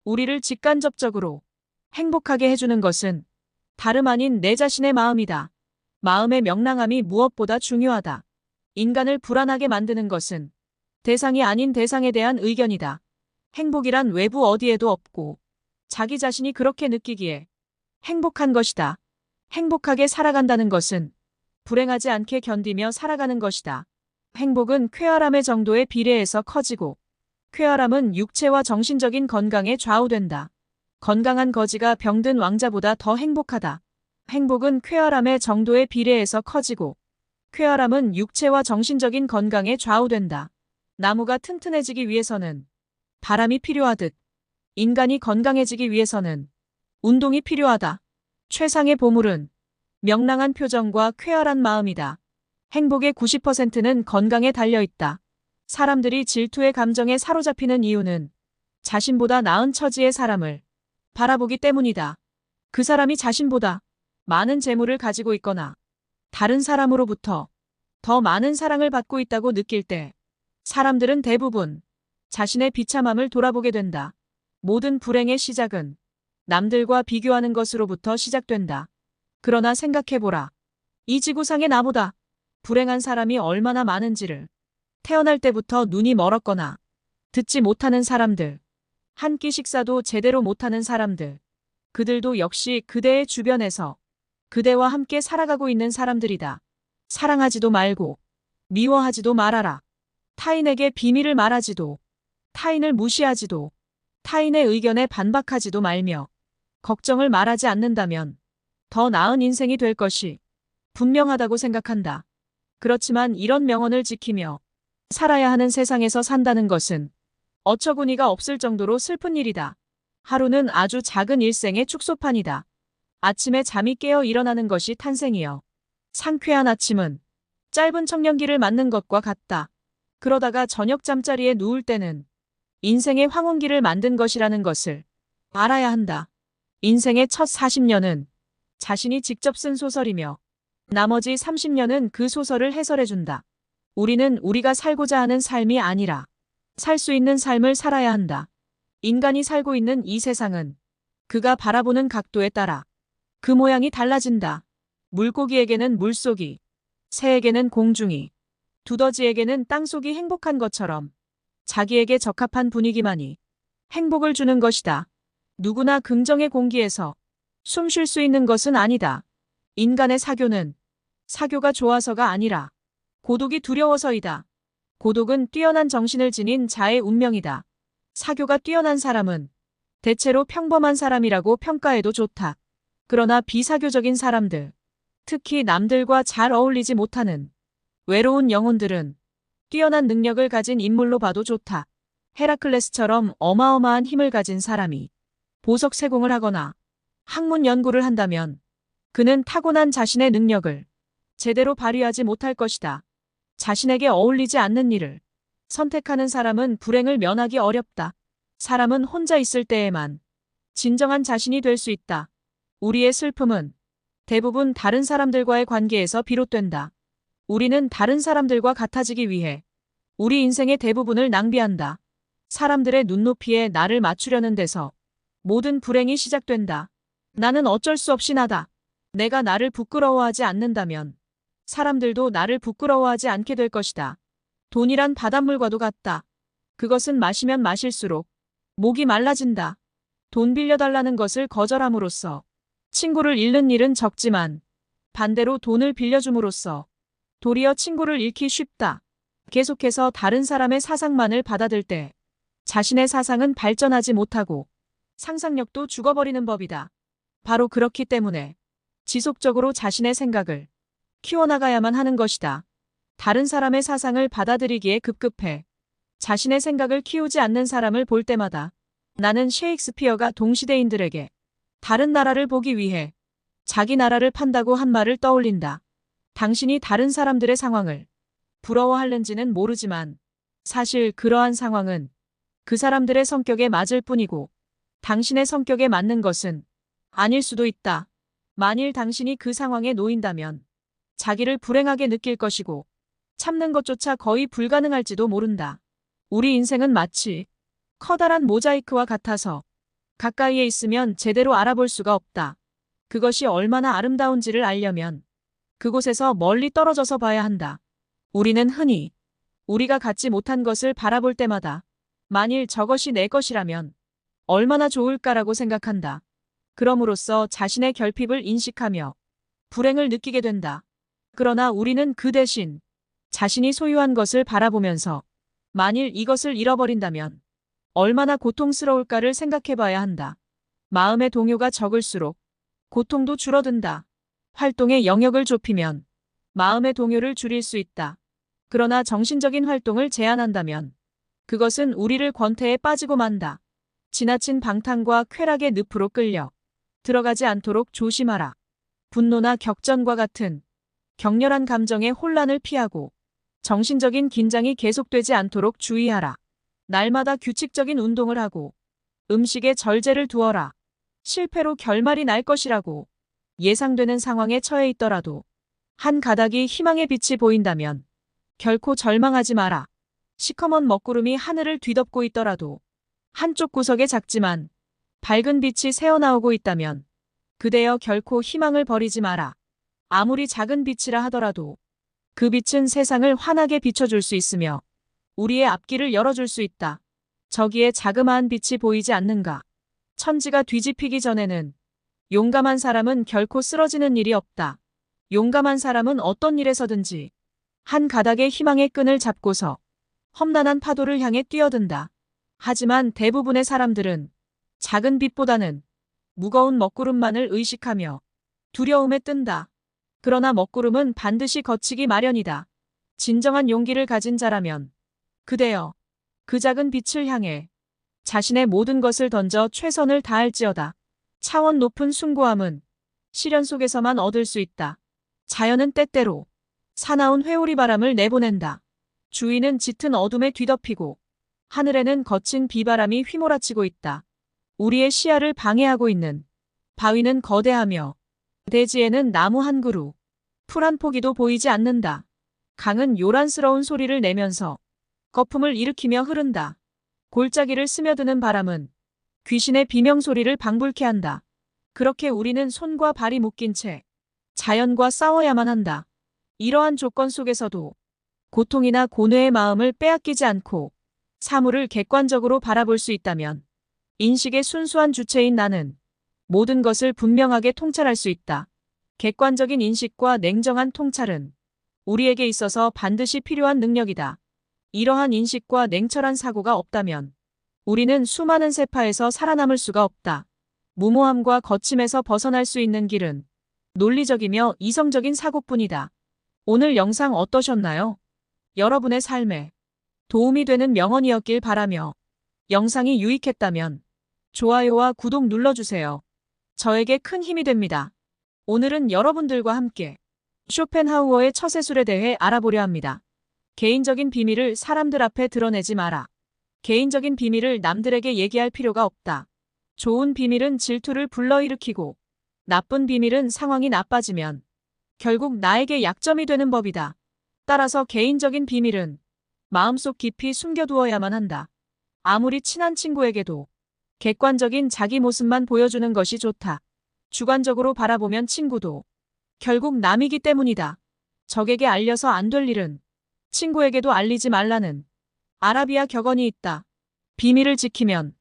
우리를 직간접적으로 행복하게 해주는 것은 다름 아닌 내 자신의 마음이다. 마음의 명랑함이 무엇보다 중요하다. 인간을 불안하게 만드는 것은 대상이 아닌 대상에 대한 의견이다. 행복이란 외부 어디에도 없고 자기 자신이 그렇게 느끼기에 행복한 것이다. 행복하게 살아간다는 것은 불행하지 않게 견디며 살아가는 것이다. 행복은 쾌활함의 정도에 비례해서 커지고 쾌활함은 육체와 정신적인 건강에 좌우된다. 건강한 거지가 병든 왕자보다 더 행복하다. 행복은 쾌활함의 정도에 비례해서 커지고 쾌활함은 육체와 정신적인 건강에 좌우된다. 나무가 튼튼해지기 위해서는 바람이 필요하듯 인간이 건강해지기 위해서는 운동이 필요하다. 최상의 보물은 명랑한 표정과 쾌활한 마음이다. 행복의 90%는 건강에 달려있다. 사람들이 질투의 감정에 사로잡히는 이유는 자신보다 나은 처지의 사람을 바라보기 때문이다. 그 사람이 자신보다 많은 재물을 가지고 있거나 다른 사람으로부터 더 많은 사랑을 받고 있다고 느낄 때 사람들은 대부분 자신의 비참함을 돌아보게 된다. 모든 불행의 시작은 남들과 비교하는 것으로부터 시작된다. 그러나 생각해보라. 이 지구상에 나보다 불행한 사람이 얼마나 많은지를. 태어날 때부터 눈이 멀었거나 듣지 못하는 사람들, 한 끼 식사도 제대로 못하는 사람들, 그들도 역시 그대의 주변에서 그대와 함께 살아가고 있는 사람들이다. 사랑하지도 말고 미워하지도 말아라. 타인에게 비밀을 말하지도, 타인을 무시하지도, 타인의 의견에 반박하지도 말며 걱정을 말하지 않는다면 더 나은 인생이 될 것이 분명하다고 생각한다. 그렇지만 이런 명언을 지키며 살아야 하는 세상에서 산다는 것은 어처구니가 없을 정도로 슬픈 일이다. 하루는 아주 작은 일생의 축소판이다. 아침에 잠이 깨어 일어나는 것이 탄생이여. 상쾌한 아침은 짧은 청년기를 맞는 것과 같다. 그러다가 저녁 잠자리에 누울 때는 인생의 황혼기를 만든 것이라는 것을 알아야 한다. 인생의 첫 40년은 자신이 직접 쓴 소설이며 나머지 30년은 그 소설을 해설해준다. 우리는 우리가 살고자 하는 삶이 아니라 살 수 있는 삶을 살아야 한다. 인간이 살고 있는 이 세상은 그가 바라보는 각도에 따라 그 모양이 달라진다. 물고기에게는 물속이, 새에게는 공중이, 두더지에게는 땅속이 행복한 것처럼 자기에게 적합한 분위기만이 행복을 주는 것이다. 누구나 긍정의 공기에서 숨 쉴 수 있는 것은 아니다. 인간의 사교는 사교가 좋아서가 아니라 고독이 두려워서이다. 고독은 뛰어난 정신을 지닌 자의 운명이다. 사교가 뛰어난 사람은 대체로 평범한 사람이라고 평가해도 좋다. 그러나 비사교적인 사람들, 특히 남들과 잘 어울리지 못하는 외로운 영혼들은 뛰어난 능력을 가진 인물로 봐도 좋다. 헤라클레스처럼 어마어마한 힘을 가진 사람이 보석 세공을 하거나 학문 연구를 한다면 그는 타고난 자신의 능력을 제대로 발휘하지 못할 것이다. 자신에게 어울리지 않는 일을 선택하는 사람은 불행을 면하기 어렵다. 사람은 혼자 있을 때에만 진정한 자신이 될 수 있다. 우리의 슬픔은 대부분 다른 사람들과의 관계에서 비롯된다. 우리는 다른 사람들과 같아지기 위해 우리 인생의 대부분을 낭비한다. 사람들의 눈높이에 나를 맞추려는 데서 모든 불행이 시작된다. 나는 어쩔 수 없이 나다. 내가 나를 부끄러워하지 않는다면 사람들도 나를 부끄러워하지 않게 될 것이다. 돈이란 바닷물과도 같다. 그것은 마시면 마실수록 목이 말라진다. 돈 빌려달라는 것을 거절함으로써 친구를 잃는 일은 적지만 반대로 돈을 빌려줌으로써 도리어 친구를 잃기 쉽다. 계속해서 다른 사람의 사상만을 받아들 때 자신의 사상은 발전하지 못하고 상상력도 죽어버리는 법이다. 바로 그렇기 때문에 지속적으로 자신의 생각을 키워나가야만 하는 것이다. 다른 사람의 사상을 받아들이기에 급급해 자신의 생각을 키우지 않는 사람을 볼 때마다 나는 셰익스피어가 동시대인들에게 다른 나라를 보기 위해 자기 나라를 판다고 한 말을 떠올린다. 당신이 다른 사람들의 상황을 부러워하는지는 모르지만 사실 그러한 상황은 그 사람들의 성격에 맞을 뿐이고 당신의 성격에 맞는 것은 아닐 수도 있다. 만일 당신이 그 상황에 놓인다면 자기를 불행하게 느낄 것이고 참는 것조차 거의 불가능할지도 모른다. 우리 인생은 마치 커다란 모자이크와 같아서 가까이에 있으면 제대로 알아볼 수가 없다. 그것이 얼마나 아름다운지를 알려면 그곳에서 멀리 떨어져서 봐야 한다. 우리는 흔히 우리가 갖지 못한 것을 바라볼 때마다 만일 저것이 내 것이라면 얼마나 좋을까라고 생각한다. 그럼으로써 자신의 결핍을 인식하며 불행을 느끼게 된다. 그러나 우리는 그 대신 자신이 소유한 것을 바라보면서 만일 이것을 잃어버린다면 얼마나 고통스러울까를 생각해 봐야 한다. 마음의 동요가 적을수록 고통도 줄어든다. 활동의 영역을 좁히면 마음의 동요를 줄일 수 있다. 그러나 정신적인 활동을 제한한다면 그것은 우리를 권태에 빠지고 만다. 지나친 방탕과 쾌락의 늪으로 끌려 들어가지 않도록 조심하라. 분노나 격전과 같은 격렬한 감정의 혼란을 피하고 정신적인 긴장이 계속되지 않도록 주의하라. 날마다 규칙적인 운동을 하고 음식에 절제를 두어라. 실패로 결말이 날 것이라고 예상되는 상황에 처해 있더라도 한 가닥이 희망의 빛이 보인다면 결코 절망하지 마라. 시커먼 먹구름이 하늘을 뒤덮고 있더라도 한쪽 구석에 작지만 밝은 빛이 새어나오고 있다면 그대여 결코 희망을 버리지 마라. 아무리 작은 빛이라 하더라도 그 빛은 세상을 환하게 비춰줄 수 있으며 우리의 앞길을 열어줄 수 있다. 저기에 자그마한 빛이 보이지 않는가? 천지가 뒤집히기 전에는 용감한 사람은 결코 쓰러지는 일이 없다. 용감한 사람은 어떤 일에서든지 한 가닥의 희망의 끈을 잡고서 험난한 파도를 향해 뛰어든다. 하지만 대부분의 사람들은 작은 빛보다는 무거운 먹구름만을 의식하며 두려움에 뜬다. 그러나 먹구름은 반드시 거치기 마련이다. 진정한 용기를 가진 자라면 그대여 그 작은 빛을 향해 자신의 모든 것을 던져 최선을 다할지어다. 차원 높은 숭고함은 시련 속에서만 얻을 수 있다. 자연은 때때로 사나운 회오리 바람을 내보낸다. 주위는 짙은 어둠에 뒤덮이고 하늘에는 거친 비바람이 휘몰아치고 있다. 우리의 시야를 방해하고 있는 바위는 거대하며 대지에는 나무 한 그루, 풀 한 포기도 보이지 않는다. 강은 요란스러운 소리를 내면서 거품을 일으키며 흐른다. 골짜기를 스며드는 바람은 귀신의 비명소리를 방불케 한다. 그렇게 우리는 손과 발이 묶인 채 자연과 싸워야만 한다. 이러한 조건 속에서도 고통이나 고뇌의 마음을 빼앗기지 않고 사물을 객관적으로 바라볼 수 있다면 인식의 순수한 주체인 나는 모든 것을 분명하게 통찰할 수 있다. 객관적인 인식과 냉정한 통찰은 우리에게 있어서 반드시 필요한 능력이다. 이러한 인식과 냉철한 사고가 없다면 우리는 수많은 세파에서 살아남을 수가 없다. 무모함과 거침에서 벗어날 수 있는 길은 논리적이며 이성적인 사고뿐이다. 오늘 영상 어떠셨나요? 여러분의 삶에 도움이 되는 명언이었길 바라며 영상이 유익했다면 좋아요와 구독 눌러주세요. 저에게 큰 힘이 됩니다. 오늘은 여러분들과 함께 쇼펜하우어의 처세술에 대해 알아보려 합니다. 개인적인 비밀을 사람들 앞에 드러내지 마라. 개인적인 비밀을 남들에게 얘기할 필요가 없다. 좋은 비밀은 질투를 불러일으키고 나쁜 비밀은 상황이 나빠지면 결국 나에게 약점이 되는 법이다. 따라서 개인적인 비밀은 마음속 깊이 숨겨두어야만 한다. 아무리 친한 친구에게도 객관적인 자기 모습만 보여주는 것이 좋다. 주관적으로 바라보면 친구도 결국 남이기 때문이다. 적에게 알려서 안 될 일은 친구에게도 알리지 말라는 아라비아 격언이 있다. 비밀을 지키면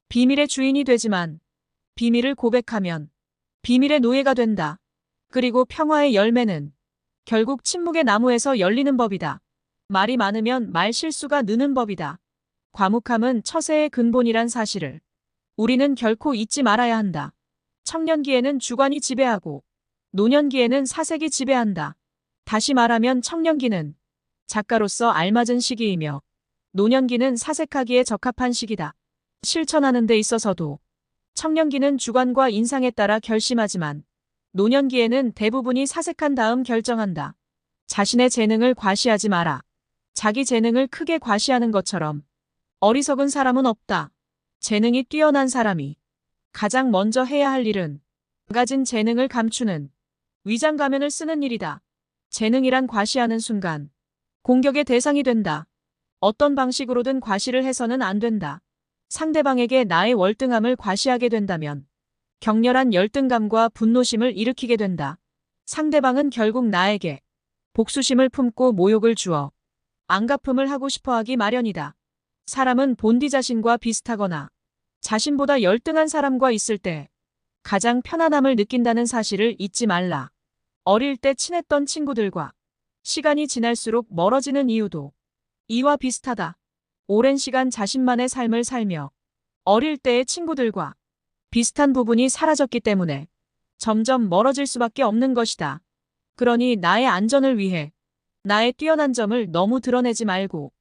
비밀의 주인이 되지만 비밀을 고백하면 비밀의 노예가 된다. 그리고 평화의 열매는 결국 침묵의 나무에서 열리는 법이다. 말이 많으면 말 실수가 느는 법이다. 과묵함은 처세의 근본이란 사실을 우리는 결코 잊지 말아야 한다. 청년기에는 주관이 지배하고 노년기에는 사색이 지배한다. 다시 말하면 청년기는 작가로서 알맞은 시기이며 노년기는 사색하기에 적합한 시기다. 실천하는 데 있어서도 청년기는 주관과 인상에 따라 결심하지만 노년기에는 대부분이 사색한 다음 결정한다. 자신의 재능을 과시하지 마라. 자기 재능을 크게 과시하는 것처럼 어리석은 사람은 없다. 재능이 뛰어난 사람이 가장 먼저 해야 할 일은 가진 재능을 감추는 위장 가면을 쓰는 일이다. 재능이란 과시하는 순간 공격의 대상이 된다. 어떤 방식으로든 과시를 해서는 안 된다. 상대방에게 나의 월등함을 과시하게 된다면 격렬한 열등감과 분노심을 일으키게 된다. 상대방은 결국 나에게 복수심을 품고 모욕을 주어 안갚음을 하고 싶어하기 마련이다. 사람은 본디 자신과 비슷하거나 자신보다 열등한 사람과 있을 때 가장 편안함을 느낀다는 사실을 잊지 말라. 어릴 때 친했던 친구들과 시간이 지날수록 멀어지는 이유도 이와 비슷하다. 오랜 시간 자신만의 삶을 살며 어릴 때의 친구들과 비슷한 부분이 사라졌기 때문에 점점 멀어질 수밖에 없는 것이다. 그러니 나의 안전을 위해 나의 뛰어난 점을 너무 드러내지 말고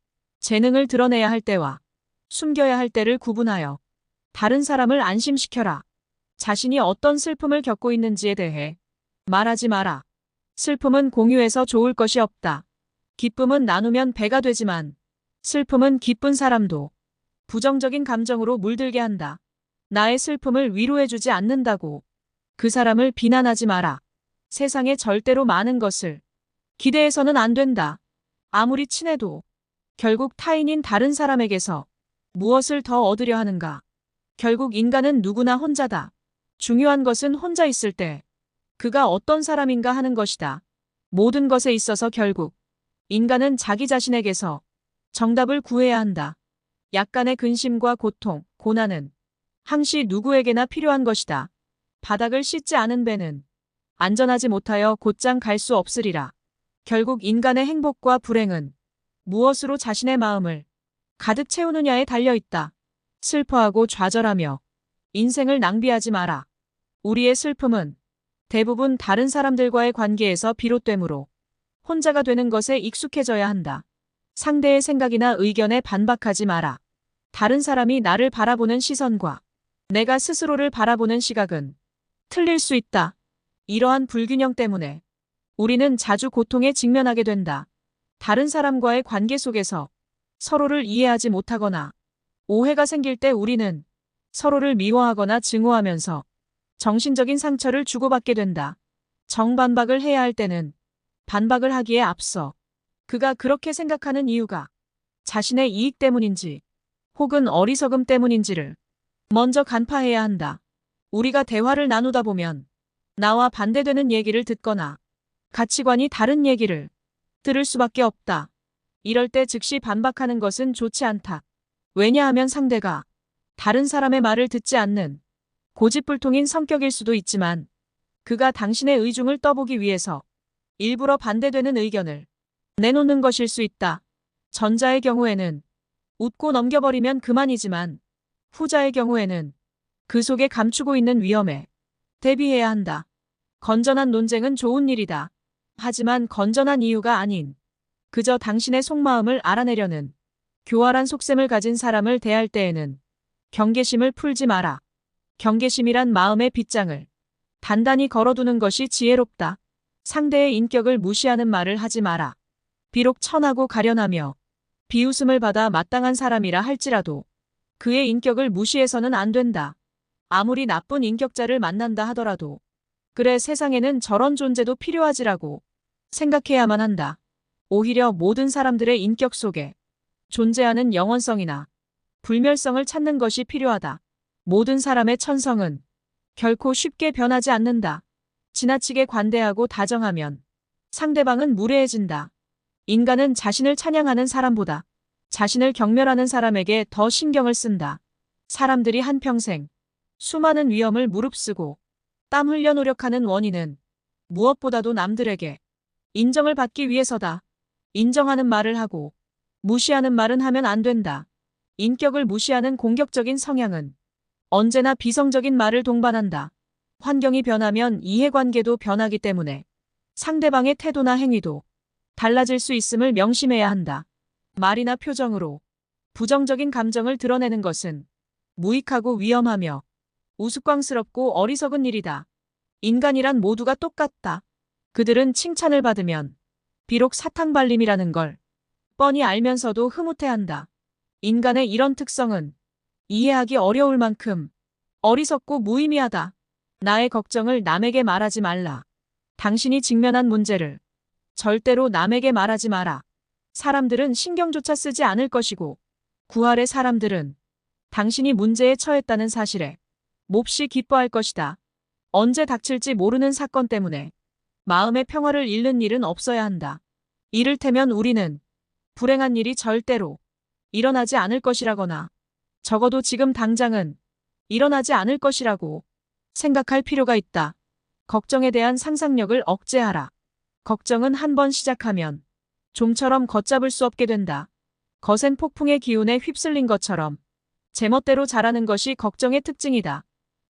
재능을 드러내야 할 때와 숨겨야 할 때를 구분하여 다른 사람을 안심시켜라. 자신이 어떤 슬픔을 겪고 있는지에 대해 말하지 마라. 슬픔은 공유해서 좋을 것이 없다. 기쁨은 나누면 배가 되지만 슬픔은 기쁜 사람도 부정적인 감정으로 물들게 한다. 나의 슬픔을 위로해주지 않는다고 그 사람을 비난하지 마라. 세상에 절대로 많은 것을 기대해서는 안 된다. 아무리 친해도 결국 타인인 다른 사람에게서 무엇을 더 얻으려 하는가. 결국 인간은 누구나 혼자다. 중요한 것은 혼자 있을 때 그가 어떤 사람인가 하는 것이다. 모든 것에 있어서 결국 인간은 자기 자신에게서 정답을 구해야 한다. 약간의 근심과 고통, 고난은 항시 누구에게나 필요한 것이다. 바닥을 씻지 않은 배는 안전하지 못하여 곧장 갈 수 없으리라. 결국 인간의 행복과 불행은 무엇으로 자신의 마음을 가득 채우느냐에 달려있다. 슬퍼하고 좌절하며 인생을 낭비하지 마라. 우리의 슬픔은 대부분 다른 사람들과의 관계에서 비롯되므로 혼자가 되는 것에 익숙해져야 한다. 상대의 생각이나 의견에 반박하지 마라. 다른 사람이 나를 바라보는 시선과 내가 스스로를 바라보는 시각은 틀릴 수 있다. 이러한 불균형 때문에 우리는 자주 고통에 직면하게 된다. 다른 사람과의 관계 속에서 서로를 이해하지 못하거나 오해가 생길 때 우리는 서로를 미워하거나 증오하면서 정신적인 상처를 주고받게 된다. 정반박을 해야 할 때는 반박을 하기에 앞서 그가 그렇게 생각하는 이유가 자신의 이익 때문인지 혹은 어리석음 때문인지를 먼저 간파해야 한다. 우리가 대화를 나누다 보면 나와 반대되는 얘기를 듣거나 가치관이 다른 얘기를 들을 수밖에 없다. 이럴 때 즉시 반박하는 것은 좋지 않다. 왜냐하면 상대가 다른 사람의 말을 듣지 않는 고집불통인 성격일 수도 있지만 그가 당신의 의중을 떠보기 위해서 일부러 반대되는 의견을 내놓는 것일 수 있다. 전자의 경우에는 웃고 넘겨버리면 그만이지만 후자의 경우에는 그 속에 감추고 있는 위험에 대비해야 한다. 건전한 논쟁은 좋은 일이다. 하지만 건전한 이유가 아닌 그저 당신의 속마음을 알아내려는 교활한 속셈을 가진 사람을 대할 때에는 경계심을 풀지 마라. 경계심이란 마음의 빗장을 단단히 걸어두는 것이 지혜롭다. 상대의 인격을 무시하는 말을 하지 마라. 비록 천하고 가련하며 비웃음을 받아 마땅한 사람이라 할지라도 그의 인격을 무시해서는 안 된다. 아무리 나쁜 인격자를 만난다 하더라도 그래 세상에는 저런 존재도 필요하지라고 생각해야만 한다. 오히려 모든 사람들의 인격 속에 존재하는 영원성이나 불멸성을 찾는 것이 필요하다. 모든 사람의 천성은 결코 쉽게 변하지 않는다. 지나치게 관대하고 다정하면 상대방은 무례해진다. 인간은 자신을 찬양하는 사람보다 자신을 경멸하는 사람에게 더 신경을 쓴다. 사람들이 한평생 수많은 위험을 무릅쓰고 땀 흘려 노력하는 원인은 무엇보다도 남들에게 인정을 받기 위해서다. 인정하는 말을 하고 무시하는 말은 하면 안 된다. 인격을 무시하는 공격적인 성향은 언제나 비성적인 말을 동반한다. 환경이 변하면 이해관계도 변하기 때문에 상대방의 태도나 행위도 달라질 수 있음을 명심해야 한다. 말이나 표정으로 부정적인 감정을 드러내는 것은 무익하고 위험하며 우스꽝스럽고 어리석은 일이다. 인간이란 모두가 똑같다. 그들은 칭찬을 받으면 비록 사탕발림이라는 걸 뻔히 알면서도 흐뭇해한다. 인간의 이런 특성은 이해하기 어려울 만큼 어리석고 무의미하다. 나의 걱정을 남에게 말하지 말라. 당신이 직면한 문제를 절대로 남에게 말하지 마라. 사람들은 신경조차 쓰지 않을 것이고 구할의 사람들은 당신이 문제에 처했다는 사실에 몹시 기뻐할 것이다. 언제 닥칠지 모르는 사건 때문에 마음의 평화를 잃는 일은 없어야 한다. 이를테면 우리는 불행한 일이 절대로 일어나지 않을 것이라거나 적어도 지금 당장은 일어나지 않을 것이라고 생각할 필요가 있다. 걱정에 대한 상상력을 억제하라. 걱정은 한번 시작하면 좀처럼 걷잡을 수 없게 된다. 거센 폭풍의 기운에 휩쓸린 것처럼 제멋대로 자라는 것이 걱정의 특징이다.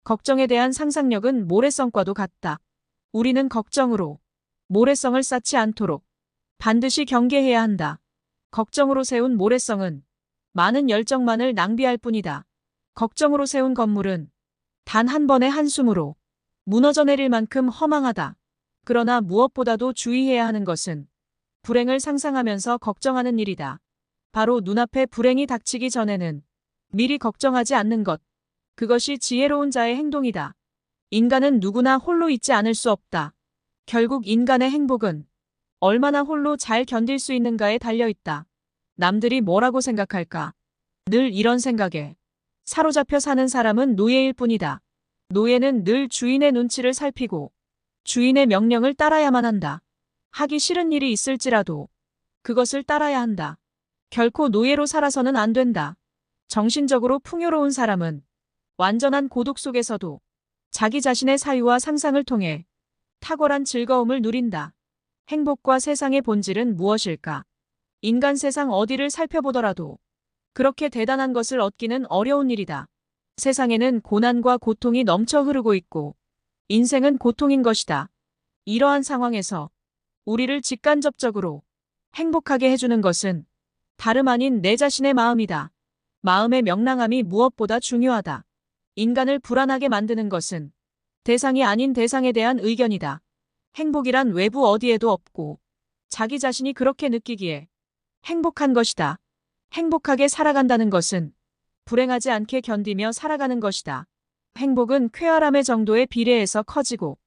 걱정에 대한 상상력은 모래성과도 같다. 우리는 걱정으로 모래성을 쌓지 않도록 반드시 경계해야 한다. 걱정으로 세운 모래성은 많은 열정만을 낭비할 뿐이다. 걱정으로 세운 건물은 단 한 번의 한숨으로 무너져 내릴 만큼 허망하다. 그러나 무엇보다도 주의해야 하는 것은 불행을 상상하면서 걱정하는 일이다. 바로 눈앞에 불행이 닥치기 전에는 미리 걱정하지 않는 것. 그것이 지혜로운 자의 행동이다. 인간은 누구나 홀로 있지 않을 수 없다. 결국 인간의 행복은 얼마나 홀로 잘 견딜 수 있는가에 달려있다. 남들이 뭐라고 생각할까? 늘 이런 생각에 사로잡혀 사는 사람은 노예일 뿐이다. 노예는 늘 주인의 눈치를 살피고 주인의 명령을 따라야만 한다. 하기 싫은 일이 있을지라도 그것을 따라야 한다. 결코 노예로 살아서는 안 된다. 정신적으로 풍요로운 사람은 완전한 고독 속에서도 자기 자신의 사유와 상상을 통해 탁월한 즐거움을 누린다. 행복과 세상의 본질은 무엇일까? 인간 세상 어디를 살펴보더라도 그렇게 대단한 것을 얻기는 어려운 일이다. 세상에는 고난과 고통이 넘쳐 흐르고 있고 인생은 고통인 것이다. 이러한 상황에서 우리를 직간접적으로 행복하게 해주는 것은 다름 아닌 내 자신의 마음이다. 마음의 명랑함이 무엇보다 중요하다. 인간을 불안하게 만드는 것은 대상이 아닌 대상에 대한 의견이다. 행복이란 외부 어디에도 없고 자기 자신이 그렇게 느끼기에 행복한 것이다. 행복하게 살아간다는 것은 불행하지 않게 견디며 살아가는 것이다. 행복은 쾌활함의 정도에 비례해서 커지고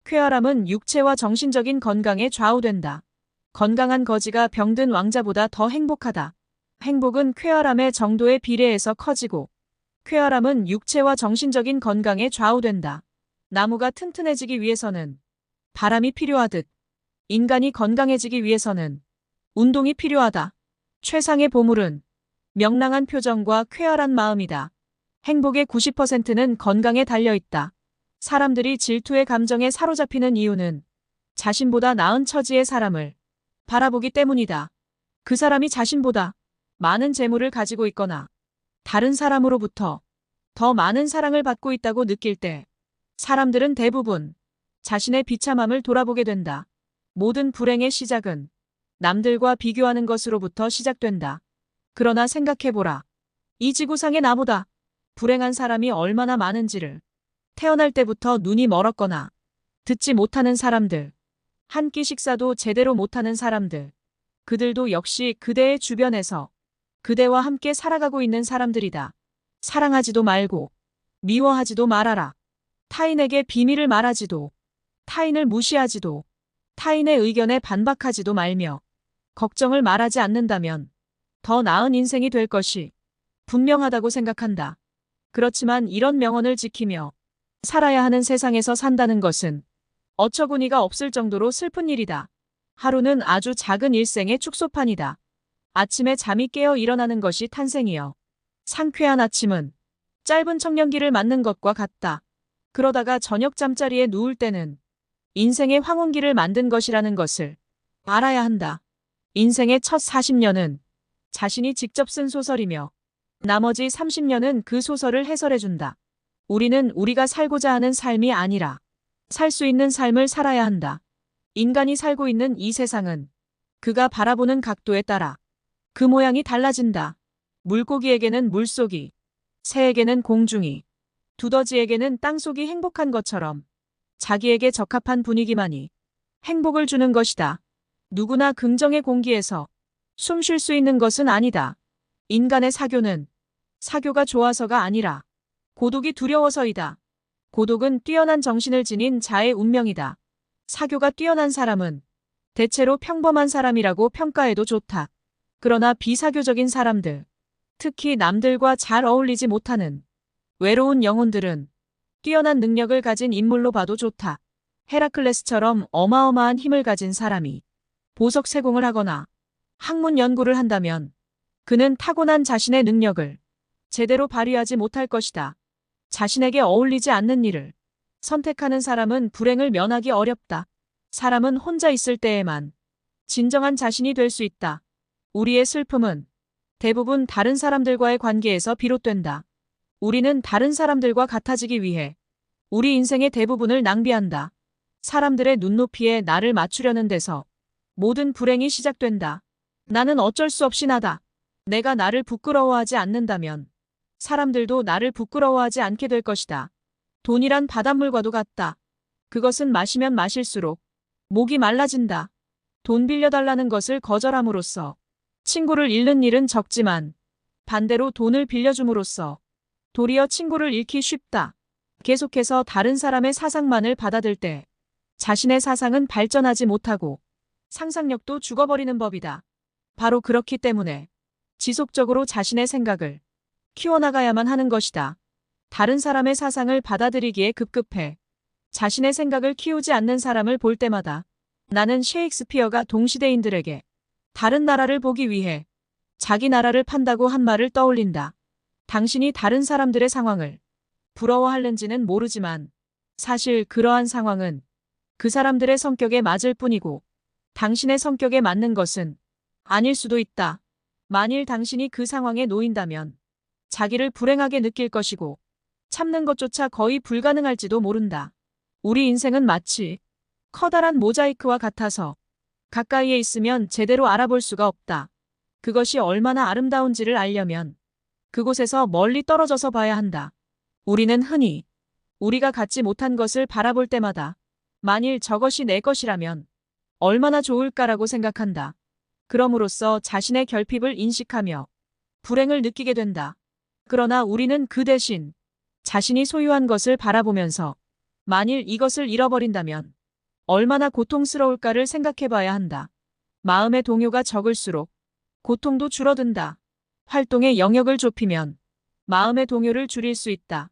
쾌활함은 육체와 정신적인 건강에 좌우된다. 건강한 거지가 병든 왕자보다 더 행복하다. 행복은 쾌활함의 정도에 비례해서 커지고 쾌활함은 육체와 정신적인 건강에 좌우된다. 나무가 튼튼해지기 위해서는 바람이 필요하듯 인간이 건강해지기 위해서는 운동이 필요하다. 최상의 보물은 명랑한 표정과 쾌활한 마음이다. 행복의 90%는 건강에 달려있다. 사람들이 질투의 감정에 사로잡히는 이유는 자신보다 나은 처지의 사람을 바라보기 때문이다. 그 사람이 자신보다 많은 재물을 가지고 있거나 다른 사람으로부터 더 많은 사랑을 받고 있다고 느낄 때 사람들은 대부분 자신의 비참함을 돌아보게 된다. 모든 불행의 시작은 남들과 비교하는 것으로부터 시작된다. 그러나 생각해보라. 이 지구상에 나보다 불행한 사람이 얼마나 많은지를. 태어날 때부터 눈이 멀었거나 듣지 못하는 사람들, 한 끼 식사도 제대로 못하는 사람들, 그들도 역시 그대의 주변에서 그대와 함께 살아가고 있는 사람들이다. 사랑하지도 말고 미워하지도 말아라. 타인에게 비밀을 말하지도, 타인을 무시하지도, 타인의 의견에 반박하지도 말며 걱정을 말하지 않는다면 더 나은 인생이 될 것이 분명하다고 생각한다. 그렇지만 이런 명언을 지키며 살아야 하는 세상에서 산다는 것은 어처구니가 없을 정도로 슬픈 일이다. 하루는 아주 작은 일생의 축소판이다. 아침에 잠이 깨어 일어나는 것이 탄생이여. 상쾌한 아침은 짧은 청년기를 맞는 것과 같다. 그러다가 저녁 잠자리에 누울 때는 인생의 황혼기를 만든 것이라는 것을 알아야 한다. 인생의 첫 40년은 자신이 직접 쓴 소설이며 나머지 30년은 그 소설을 해설해준다. 우리는 우리가 살고자 하는 삶이 아니라 살 수 있는 삶을 살아야 한다. 인간이 살고 있는 이 세상은 그가 바라보는 각도에 따라 그 모양이 달라진다. 물고기에게는 물속이, 새에게는 공중이, 두더지에게는 땅속이 행복한 것처럼 자기에게 적합한 분위기만이 행복을 주는 것이다. 누구나 긍정의 공기에서 숨 쉴 수 있는 것은 아니다. 인간의 사교가 좋아서가 아니라 고독이 두려워서이다. 고독은 뛰어난 정신을 지닌 자의 운명이다. 사교가 뛰어난 사람은 대체로 평범한 사람이라고 평가해도 좋다. 그러나 비사교적인 사람들, 특히 남들과 잘 어울리지 못하는 외로운 영혼들은 뛰어난 능력을 가진 인물로 봐도 좋다. 헤라클레스처럼 어마어마한 힘을 가진 사람이 보석 세공을 하거나 학문 연구를 한다면 그는 타고난 자신의 능력을 제대로 발휘하지 못할 것이다. 자신에게 어울리지 않는 일을 선택하는 사람은 불행을 면하기 어렵다. 사람은 혼자 있을 때에만 진정한 자신이 될 수 있다. 우리의 슬픔은 대부분 다른 사람들과의 관계에서 비롯된다. 우리는 다른 사람들과 같아지기 위해 우리 인생의 대부분을 낭비한다. 사람들의 눈높이에 나를 맞추려는 데서 모든 불행이 시작된다. 나는 어쩔 수 없이 나다. 내가 나를 부끄러워하지 않는다면 사람들도 나를 부끄러워하지 않게 될 것이다. 돈이란 바닷물과도 같다. 그것은 마시면 마실수록 목이 말라진다. 돈 빌려달라는 것을 거절함으로써 친구를 잃는 일은 적지만 반대로 돈을 빌려줌으로써 도리어 친구를 잃기 쉽다. 계속해서 다른 사람의 사상만을 받아들 때 자신의 사상은 발전하지 못하고 상상력도 죽어버리는 법이다. 바로 그렇기 때문에 지속적으로 자신의 생각을 키워나가야만 하는 것이다. 다른 사람의 사상을 받아들이기에 급급해 자신의 생각을 키우지 않는 사람을 볼 때마다 나는 셰익스피어가 동시대인들에게 다른 나라를 보기 위해 자기 나라를 판다고 한 말을 떠올린다. 당신이 다른 사람들의 상황을 부러워하는지는 모르지만 사실 그러한 상황은 그 사람들의 성격에 맞을 뿐이고 당신의 성격에 맞는 것은 아닐 수도 있다. 만일 당신이 그 상황에 놓인다면 자기를 불행하게 느낄 것이고 참는 것조차 거의 불가능할지도 모른다. 우리 인생은 마치 커다란 모자이크와 같아서 가까이에 있으면 제대로 알아볼 수가 없다. 그것이 얼마나 아름다운지를 알려면 그곳에서 멀리 떨어져서 봐야 한다. 우리는 흔히 우리가 갖지 못한 것을 바라볼 때마다 만일 저것이 내 것이라면 얼마나 좋을까라고 생각한다. 그럼으로써 자신의 결핍을 인식하며 불행을 느끼게 된다. 그러나 우리는 그 대신 자신이 소유한 것을 바라보면서 만일 이것을 잃어버린다면 얼마나 고통스러울까를 생각해 봐야 한다. 마음의 동요가 적을수록 고통도 줄어든다. 활동의 영역을 좁히면 마음의 동요를 줄일 수 있다.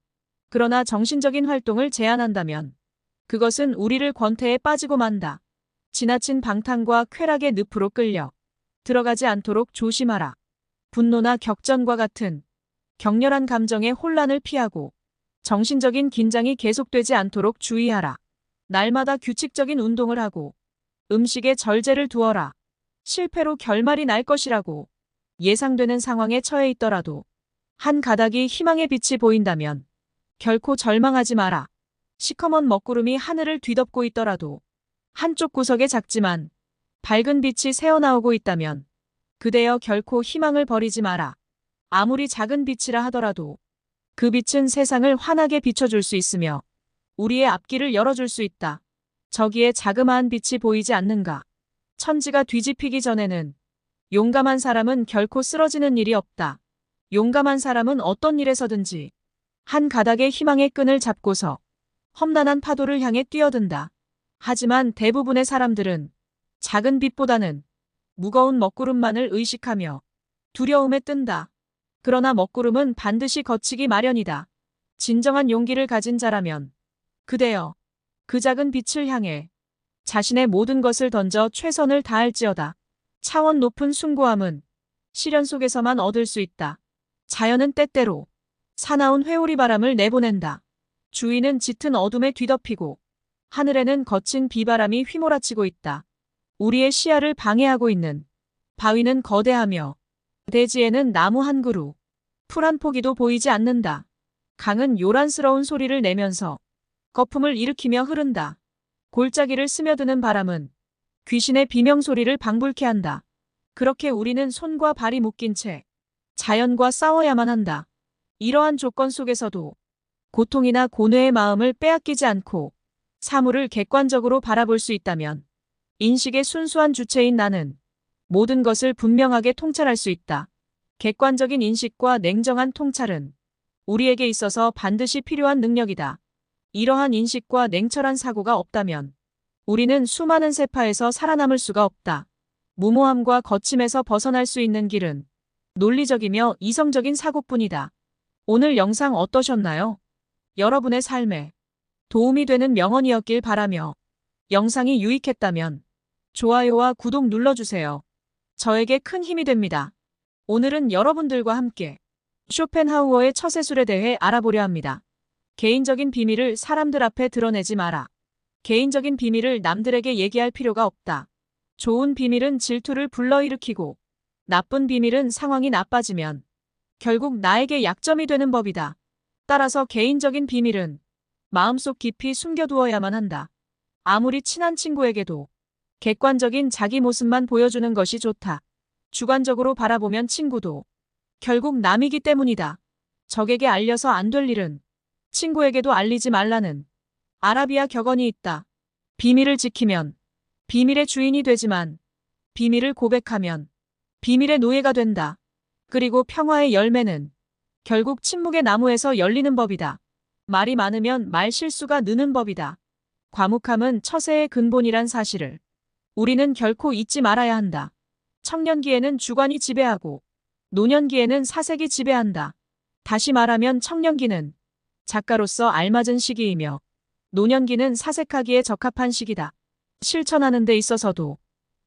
그러나 정신적인 활동을 제한한다면 그것은 우리를 권태에 빠지고 만다. 지나친 방탕과 쾌락의 늪으로 끌려 들어가지 않도록 조심하라. 분노나 격전과 같은 격렬한 감정의 혼란을 피하고 정신적인 긴장이 계속되지 않도록 주의하라. 날마다 규칙적인 운동을 하고 음식에 절제를 두어라. 실패로 결말이 날 것이라고 예상되는 상황에 처해 있더라도 한 가닥이 희망의 빛이 보인다면 결코 절망하지 마라. 시커먼 먹구름이 하늘을 뒤덮고 있더라도 한쪽 구석에 작지만 밝은 빛이 새어나오고 있다면 그대여 결코 희망을 버리지 마라. 아무리 작은 빛이라 하더라도 그 빛은 세상을 환하게 비춰줄 수 있으며 우리의 앞길을 열어줄 수 있다. 저기에 자그마한 빛이 보이지 않는가? 천지가 뒤집히기 전에는 용감한 사람은 결코 쓰러지는 일이 없다. 용감한 사람은 어떤 일에서든지 한 가닥의 희망의 끈을 잡고서 험난한 파도를 향해 뛰어든다. 하지만 대부분의 사람들은 작은 빛보다는 무거운 먹구름만을 의식하며 두려움에 뜬다. 그러나 먹구름은 반드시 거치기 마련이다. 진정한 용기를 가진 자라면 그대여 그 작은 빛을 향해 자신의 모든 것을 던져 최선을 다할지어다. 차원 높은 숭고함은 시련 속에서만 얻을 수 있다. 자연은 때때로 사나운 회오리 바람을 내보낸다. 주위는 짙은 어둠에 뒤덮이고 하늘에는 거친 비바람이 휘몰아치고 있다. 우리의 시야를 방해하고 있는 바위는 거대하며 대지에는 나무 한 그루, 풀 한 포기도 보이지 않는다. 강은 요란스러운 소리를 내면서 거품을 일으키며 흐른다. 골짜기를 스며드는 바람은 귀신의 비명소리를 방불케 한다. 그렇게 우리는 손과 발이 묶인 채 자연과 싸워야만 한다. 이러한 조건 속에서도 고통이나 고뇌의 마음을 빼앗기지 않고 사물을 객관적으로 바라볼 수 있다면 인식의 순수한 주체인 나는 모든 것을 분명하게 통찰할 수 있다. 객관적인 인식과 냉정한 통찰은 우리에게 있어서 반드시 필요한 능력이다. 이러한 인식과 냉철한 사고가 없다면 우리는 수많은 세파에서 살아남을 수가 없다. 무모함과 거침에서 벗어날 수 있는 길은 논리적이며 이성적인 사고뿐이다. 오늘 영상 어떠셨나요? 여러분의 삶에 도움이 되는 명언이었길 바라며 영상이 유익했다면 좋아요와 구독 눌러주세요. 저에게 큰 힘이 됩니다. 오늘은 여러분들과 함께 쇼펜하우어의 처세술에 대해 알아보려 합니다. 개인적인 비밀을 사람들 앞에 드러내지 마라. 개인적인 비밀을 남들에게 얘기할 필요가 없다. 좋은 비밀은 질투를 불러일으키고 나쁜 비밀은 상황이 나빠지면 결국 나에게 약점이 되는 법이다. 따라서 개인적인 비밀은 마음속 깊이 숨겨두어야만 한다. 아무리 친한 친구에게도 객관적인 자기 모습만 보여주는 것이 좋다. 주관적으로 바라보면 친구도 결국 남이기 때문이다. 적에게 알려서 안 될 일은 친구에게도 알리지 말라는 아라비아 격언이 있다. 비밀을 지키면 비밀의 주인이 되지만 비밀을 고백하면 비밀의 노예가 된다. 그리고 평화의 열매는 결국 침묵의 나무에서 열리는 법이다. 말이 많으면 말 실수가 느는 법이다. 과묵함은 처세의 근본이란 사실을 우리는 결코 잊지 말아야 한다. 청년기에는 주관이 지배하고 노년기에는 사색이 지배한다. 다시 말하면 청년기는 작가로서 알맞은 시기이며 노년기는 사색하기에 적합한 시기다. 실천하는 데 있어서도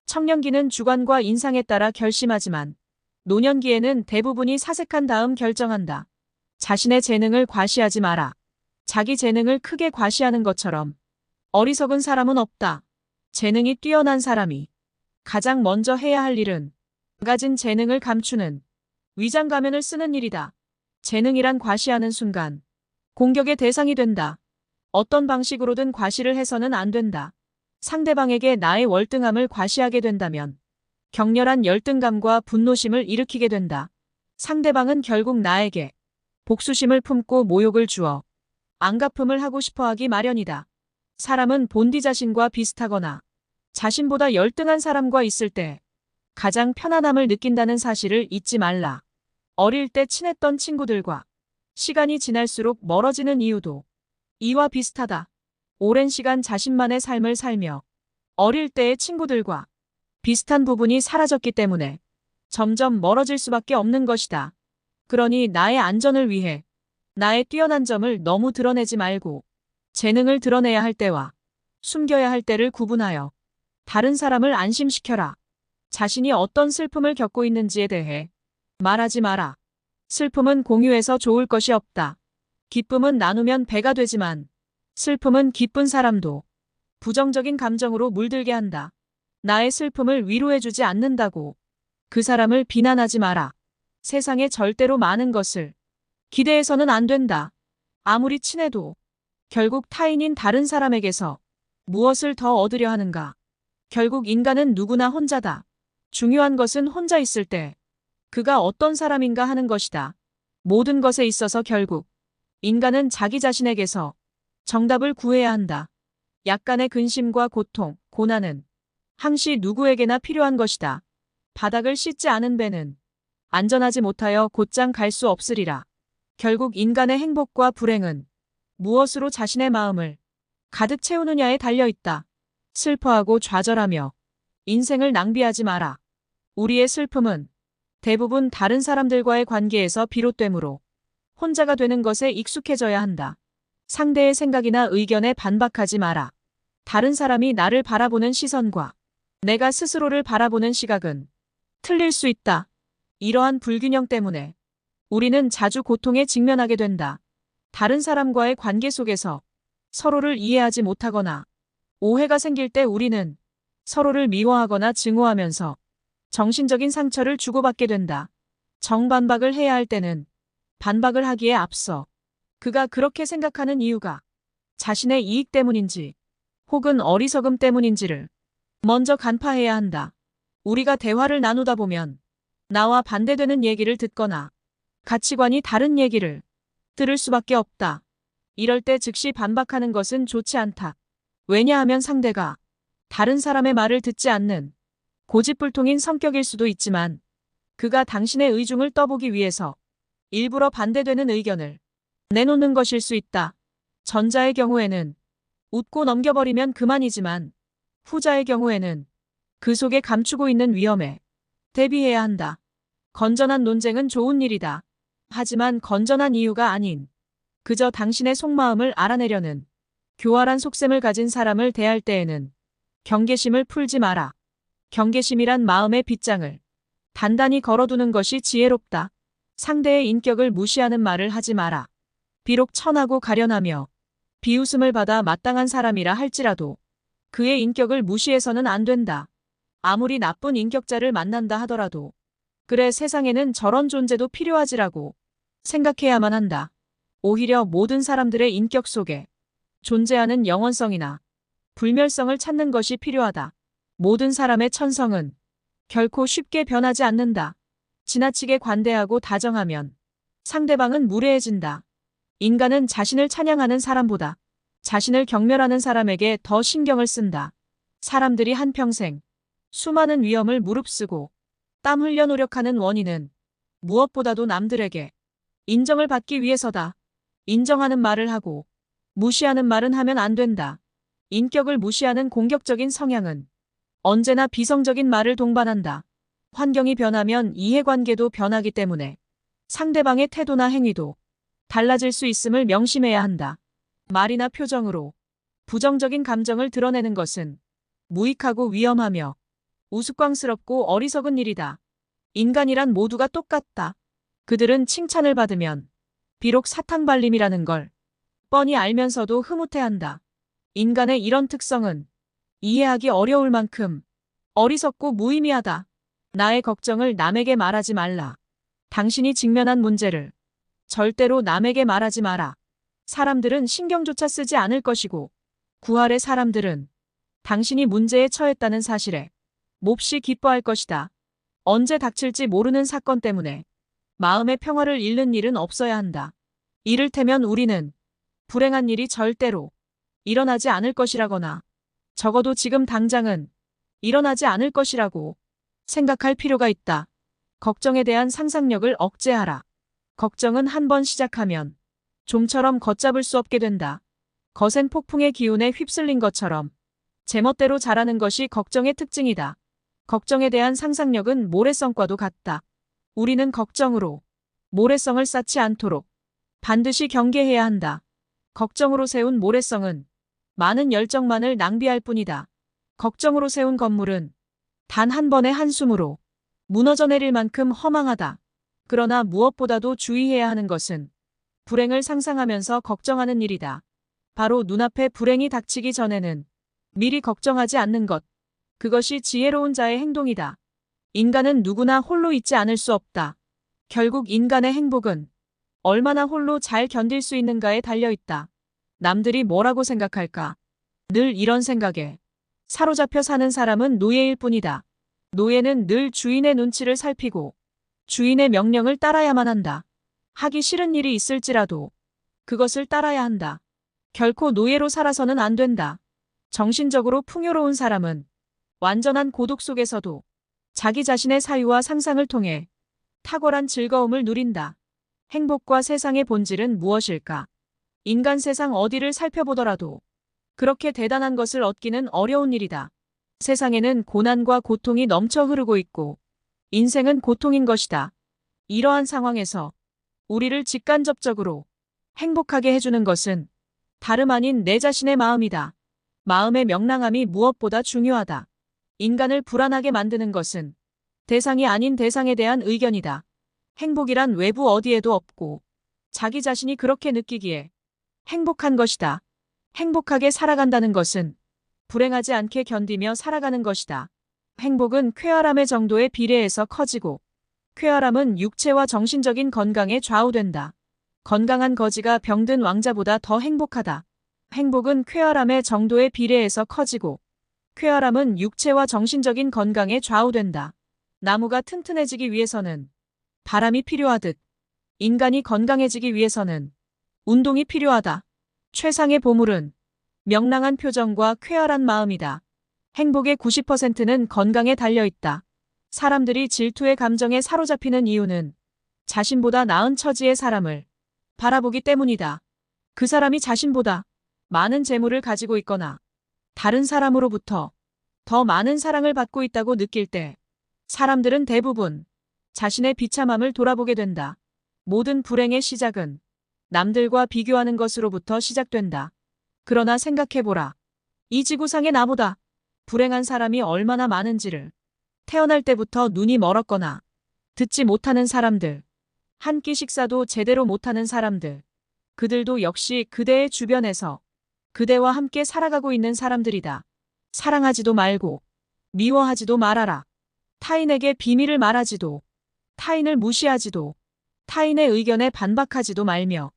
청년기는 주관과 인상에 따라 결심하지만 노년기에는 대부분이 사색한 다음 결정한다. 자신의 재능을 과시하지 마라. 자기 재능을 크게 과시하는 것처럼 어리석은 사람은 없다. 재능이 뛰어난 사람이 가장 먼저 해야 할 일은 가진 재능을 감추는 위장 가면을 쓰는 일이다. 재능이란 과시하는 순간 공격의 대상이 된다. 어떤 방식으로든 과시를 해서는 안 된다. 상대방에게 나의 월등함을 과시하게 된다면 격렬한 열등감과 분노심을 일으키게 된다. 상대방은 결국 나에게 복수심을 품고 모욕을 주어 안갚음을 하고 싶어하기 마련이다. 사람은 본디 자신과 비슷하거나 자신보다 열등한 사람과 있을 때 가장 편안함을 느낀다는 사실을 잊지 말라. 어릴 때 친했던 친구들과 시간이 지날수록 멀어지는 이유도 이와 비슷하다. 오랜 시간 자신만의 삶을 살며 어릴 때의 친구들과 비슷한 부분이 사라졌기 때문에 점점 멀어질 수밖에 없는 것이다. 그러니 나의 안전을 위해 나의 뛰어난 점을 너무 드러내지 말고 재능을 드러내야 할 때와 숨겨야 할 때를 구분하여 다른 사람을 안심시켜라. 자신이 어떤 슬픔을 겪고 있는지에 대해 말하지 마라. 슬픔은 공유해서 좋을 것이 없다. 기쁨은 나누면 배가 되지만 슬픔은 기쁜 사람도 부정적인 감정으로 물들게 한다. 나의 슬픔을 위로해주지 않는다고 그 사람을 비난하지 마라. 세상에 절대로 많은 것을 기대해서는 안 된다. 아무리 친해도 결국 타인인 다른 사람에게서 무엇을 더 얻으려 하는가. 결국 인간은 누구나 혼자다. 중요한 것은 혼자 있을 때 그가 어떤 사람인가 하는 것이다. 모든 것에 있어서 결국 인간은 자기 자신에게서 정답을 구해야 한다. 약간의 근심과 고통, 고난은 항시 누구에게나 필요한 것이다. 바닥을 씻지 않은 배는 안전하지 못하여 곧장 갈 수 없으리라. 결국 인간의 행복과 불행은 무엇으로 자신의 마음을 가득 채우느냐에 달려있다. 슬퍼하고 좌절하며 인생을 낭비하지 마라. 우리의 슬픔은 대부분 다른 사람들과의 관계에서 비롯되므로 혼자가 되는 것에 익숙해져야 한다. 상대의 생각이나 의견에 반박하지 마라. 다른 사람이 나를 바라보는 시선과 내가 스스로를 바라보는 시각은 틀릴 수 있다. 이러한 불균형 때문에 우리는 자주 고통에 직면하게 된다. 다른 사람과의 관계 속에서 서로를 이해하지 못하거나 오해가 생길 때 우리는 서로를 미워하거나 증오하면서 정신적인 상처를 주고받게 된다. 정반박을 해야 할 때는 반박을 하기에 앞서 그가 그렇게 생각하는 이유가 자신의 이익 때문인지 혹은 어리석음 때문인지를 먼저 간파해야 한다. 우리가 대화를 나누다 보면 나와 반대되는 얘기를 듣거나 가치관이 다른 얘기를 들을 수밖에 없다. 이럴 때 즉시 반박하는 것은 좋지 않다. 왜냐하면 상대가 다른 사람의 말을 듣지 않는 고집불통인 성격일 수도 있지만 그가 당신의 의중을 떠보기 위해서 일부러 반대되는 의견을 내놓는 것일 수 있다. 전자의 경우에는 웃고 넘겨버리면 그만이지만 후자의 경우에는 그 속에 감추고 있는 위험에 대비해야 한다. 건전한 논쟁은 좋은 일이다. 하지만 건전한 이유가 아닌 그저 당신의 속마음을 알아내려는 교활한 속셈을 가진 사람을 대할 때에는 경계심을 풀지 마라. 경계심이란 마음의 빗장을 단단히 걸어두는 것이 지혜롭다. 상대의 인격을 무시하는 말을 하지 마라. 비록 천하고 가련하며 비웃음을 받아 마땅한 사람이라 할지라도 그의 인격을 무시해서는 안 된다. 아무리 나쁜 인격자를 만난다 하더라도 그래 세상에는 저런 존재도 필요하지라고 생각해야만 한다. 오히려 모든 사람들의 인격 속에 존재하는 영원성이나 불멸성을 찾는 것이 필요하다. 모든 사람의 천성은 결코 쉽게 변하지 않는다. 지나치게 관대하고 다정하면 상대방은 무례해진다. 인간은 자신을 찬양하는 사람보다 자신을 경멸하는 사람에게 더 신경을 쓴다. 사람들이 한평생 수많은 위험을 무릅쓰고 땀 흘려 노력하는 원인은 무엇보다도 남들에게 인정을 받기 위해서다. 인정하는 말을 하고 무시하는 말은 하면 안 된다. 인격을 무시하는 공격적인 성향은 언제나 비성적인 말을 동반한다. 환경이 변하면 이해관계도 변하기 때문에 상대방의 태도나 행위도 달라질 수 있음을 명심해야 한다. 말이나 표정으로 부정적인 감정을 드러내는 것은 무익하고 위험하며 우스꽝스럽고 어리석은 일이다. 인간이란 모두가 똑같다. 그들은 칭찬을 받으면 비록 사탕발림이라는 걸 뻔히 알면서도 흐뭇해한다. 인간의 이런 특성은 이해하기 어려울 만큼 어리석고 무의미하다. 나의 걱정을 남에게 말하지 말라. 당신이 직면한 문제를 절대로 남에게 말하지 마라. 사람들은 신경조차 쓰지 않을 것이고 구할의 사람들은 당신이 문제에 처했다는 사실에 몹시 기뻐할 것이다. 언제 닥칠지 모르는 사건 때문에 마음의 평화를 잃는 일은 없어야 한다. 이를테면 우리는 불행한 일이 절대로 일어나지 않을 것이라거나 적어도 지금 당장은 일어나지 않을 것이라고 생각할 필요가 있다. 걱정에 대한 상상력을 억제하라. 걱정은 한번 시작하면 좀처럼 걷잡을 수 없게 된다. 거센 폭풍의 기운에 휩쓸린 것처럼 제멋대로 자라는 것이 걱정의 특징이다. 걱정에 대한 상상력은 모래성과도 같다. 우리는 걱정으로 모래성을 쌓지 않도록 반드시 경계해야 한다. 걱정으로 세운 모래성은 많은 열정만을 낭비할 뿐이다. 걱정으로 세운 건물은 단 한 번의 한숨으로 무너져 내릴 만큼 허망하다. 그러나 무엇보다도 주의해야 하는 것은 불행을 상상하면서 걱정하는 일이다. 바로 눈앞에 불행이 닥치기 전에는 미리 걱정하지 않는 것. 그것이 지혜로운 자의 행동이다. 인간은 누구나 홀로 있지 않을 수 없다. 결국 인간의 행복은 얼마나 홀로 잘 견딜 수 있는가에 달려있다. 남들이 뭐라고 생각할까? 늘 이런 생각에 사로잡혀 사는 사람은 노예일 뿐이다. 노예는 늘 주인의 눈치를 살피고 주인의 명령을 따라야만 한다. 하기 싫은 일이 있을지라도 그것을 따라야 한다. 결코 노예로 살아서는 안 된다. 정신적으로 풍요로운 사람은 완전한 고독 속에서도 자기 자신의 사유와 상상을 통해 탁월한 즐거움을 누린다. 행복과 세상의 본질은 무엇일까? 인간 세상 어디를 살펴보더라도 그렇게 대단한 것을 얻기는 어려운 일이다. 세상에는 고난과 고통이 넘쳐 흐르고 있고 인생은 고통인 것이다. 이러한 상황에서 우리를 직간접적으로 행복하게 해주는 것은 다름 아닌 내 자신의 마음이다. 마음의 명랑함이 무엇보다 중요하다. 인간을 불안하게 만드는 것은 대상이 아닌 대상에 대한 의견이다. 행복이란 외부 어디에도 없고 자기 자신이 그렇게 느끼기에 행복한 것이다. 행복하게 살아간다는 것은 불행하지 않게 견디며 살아가는 것이다. 행복은 쾌활함의 정도에 비례해서 커지고 쾌활함은 육체와 정신적인 건강에 좌우된다. 건강한 거지가 병든 왕자보다 더 행복하다. 행복은 쾌활함의 정도에 비례해서 커지고 쾌활함은 육체와 정신적인 건강에 좌우된다. 나무가 튼튼해지기 위해서는 바람이 필요하듯 인간이 건강해지기 위해서는 운동이 필요하다. 최상의 보물은 명랑한 표정과 쾌활한 마음이다. 행복의 90%는 건강에 달려 있다. 사람들이 질투의 감정에 사로잡히는 이유는 자신보다 나은 처지의 사람을 바라보기 때문이다. 그 사람이 자신보다 많은 재물을 가지고 있거나 다른 사람으로부터 더 많은 사랑을 받고 있다고 느낄 때 사람들은 대부분 자신의 비참함을 돌아보게 된다. 모든 불행의 시작은 남들과 비교하는 것으로부터 시작된다. 그러나 생각해보라. 이 지구상에 나보다 불행한 사람이 얼마나 많은지를. 태어날 때부터 눈이 멀었거나 듣지 못하는 사람들, 한 끼 식사도 제대로 못하는 사람들, 그들도 역시 그대의 주변에서 그대와 함께 살아가고 있는 사람들이다. 사랑하지도 말고 미워하지도 말아라. 타인에게 비밀을 말하지도, 타인을 무시하지도, 타인의 의견에 반박하지도 말며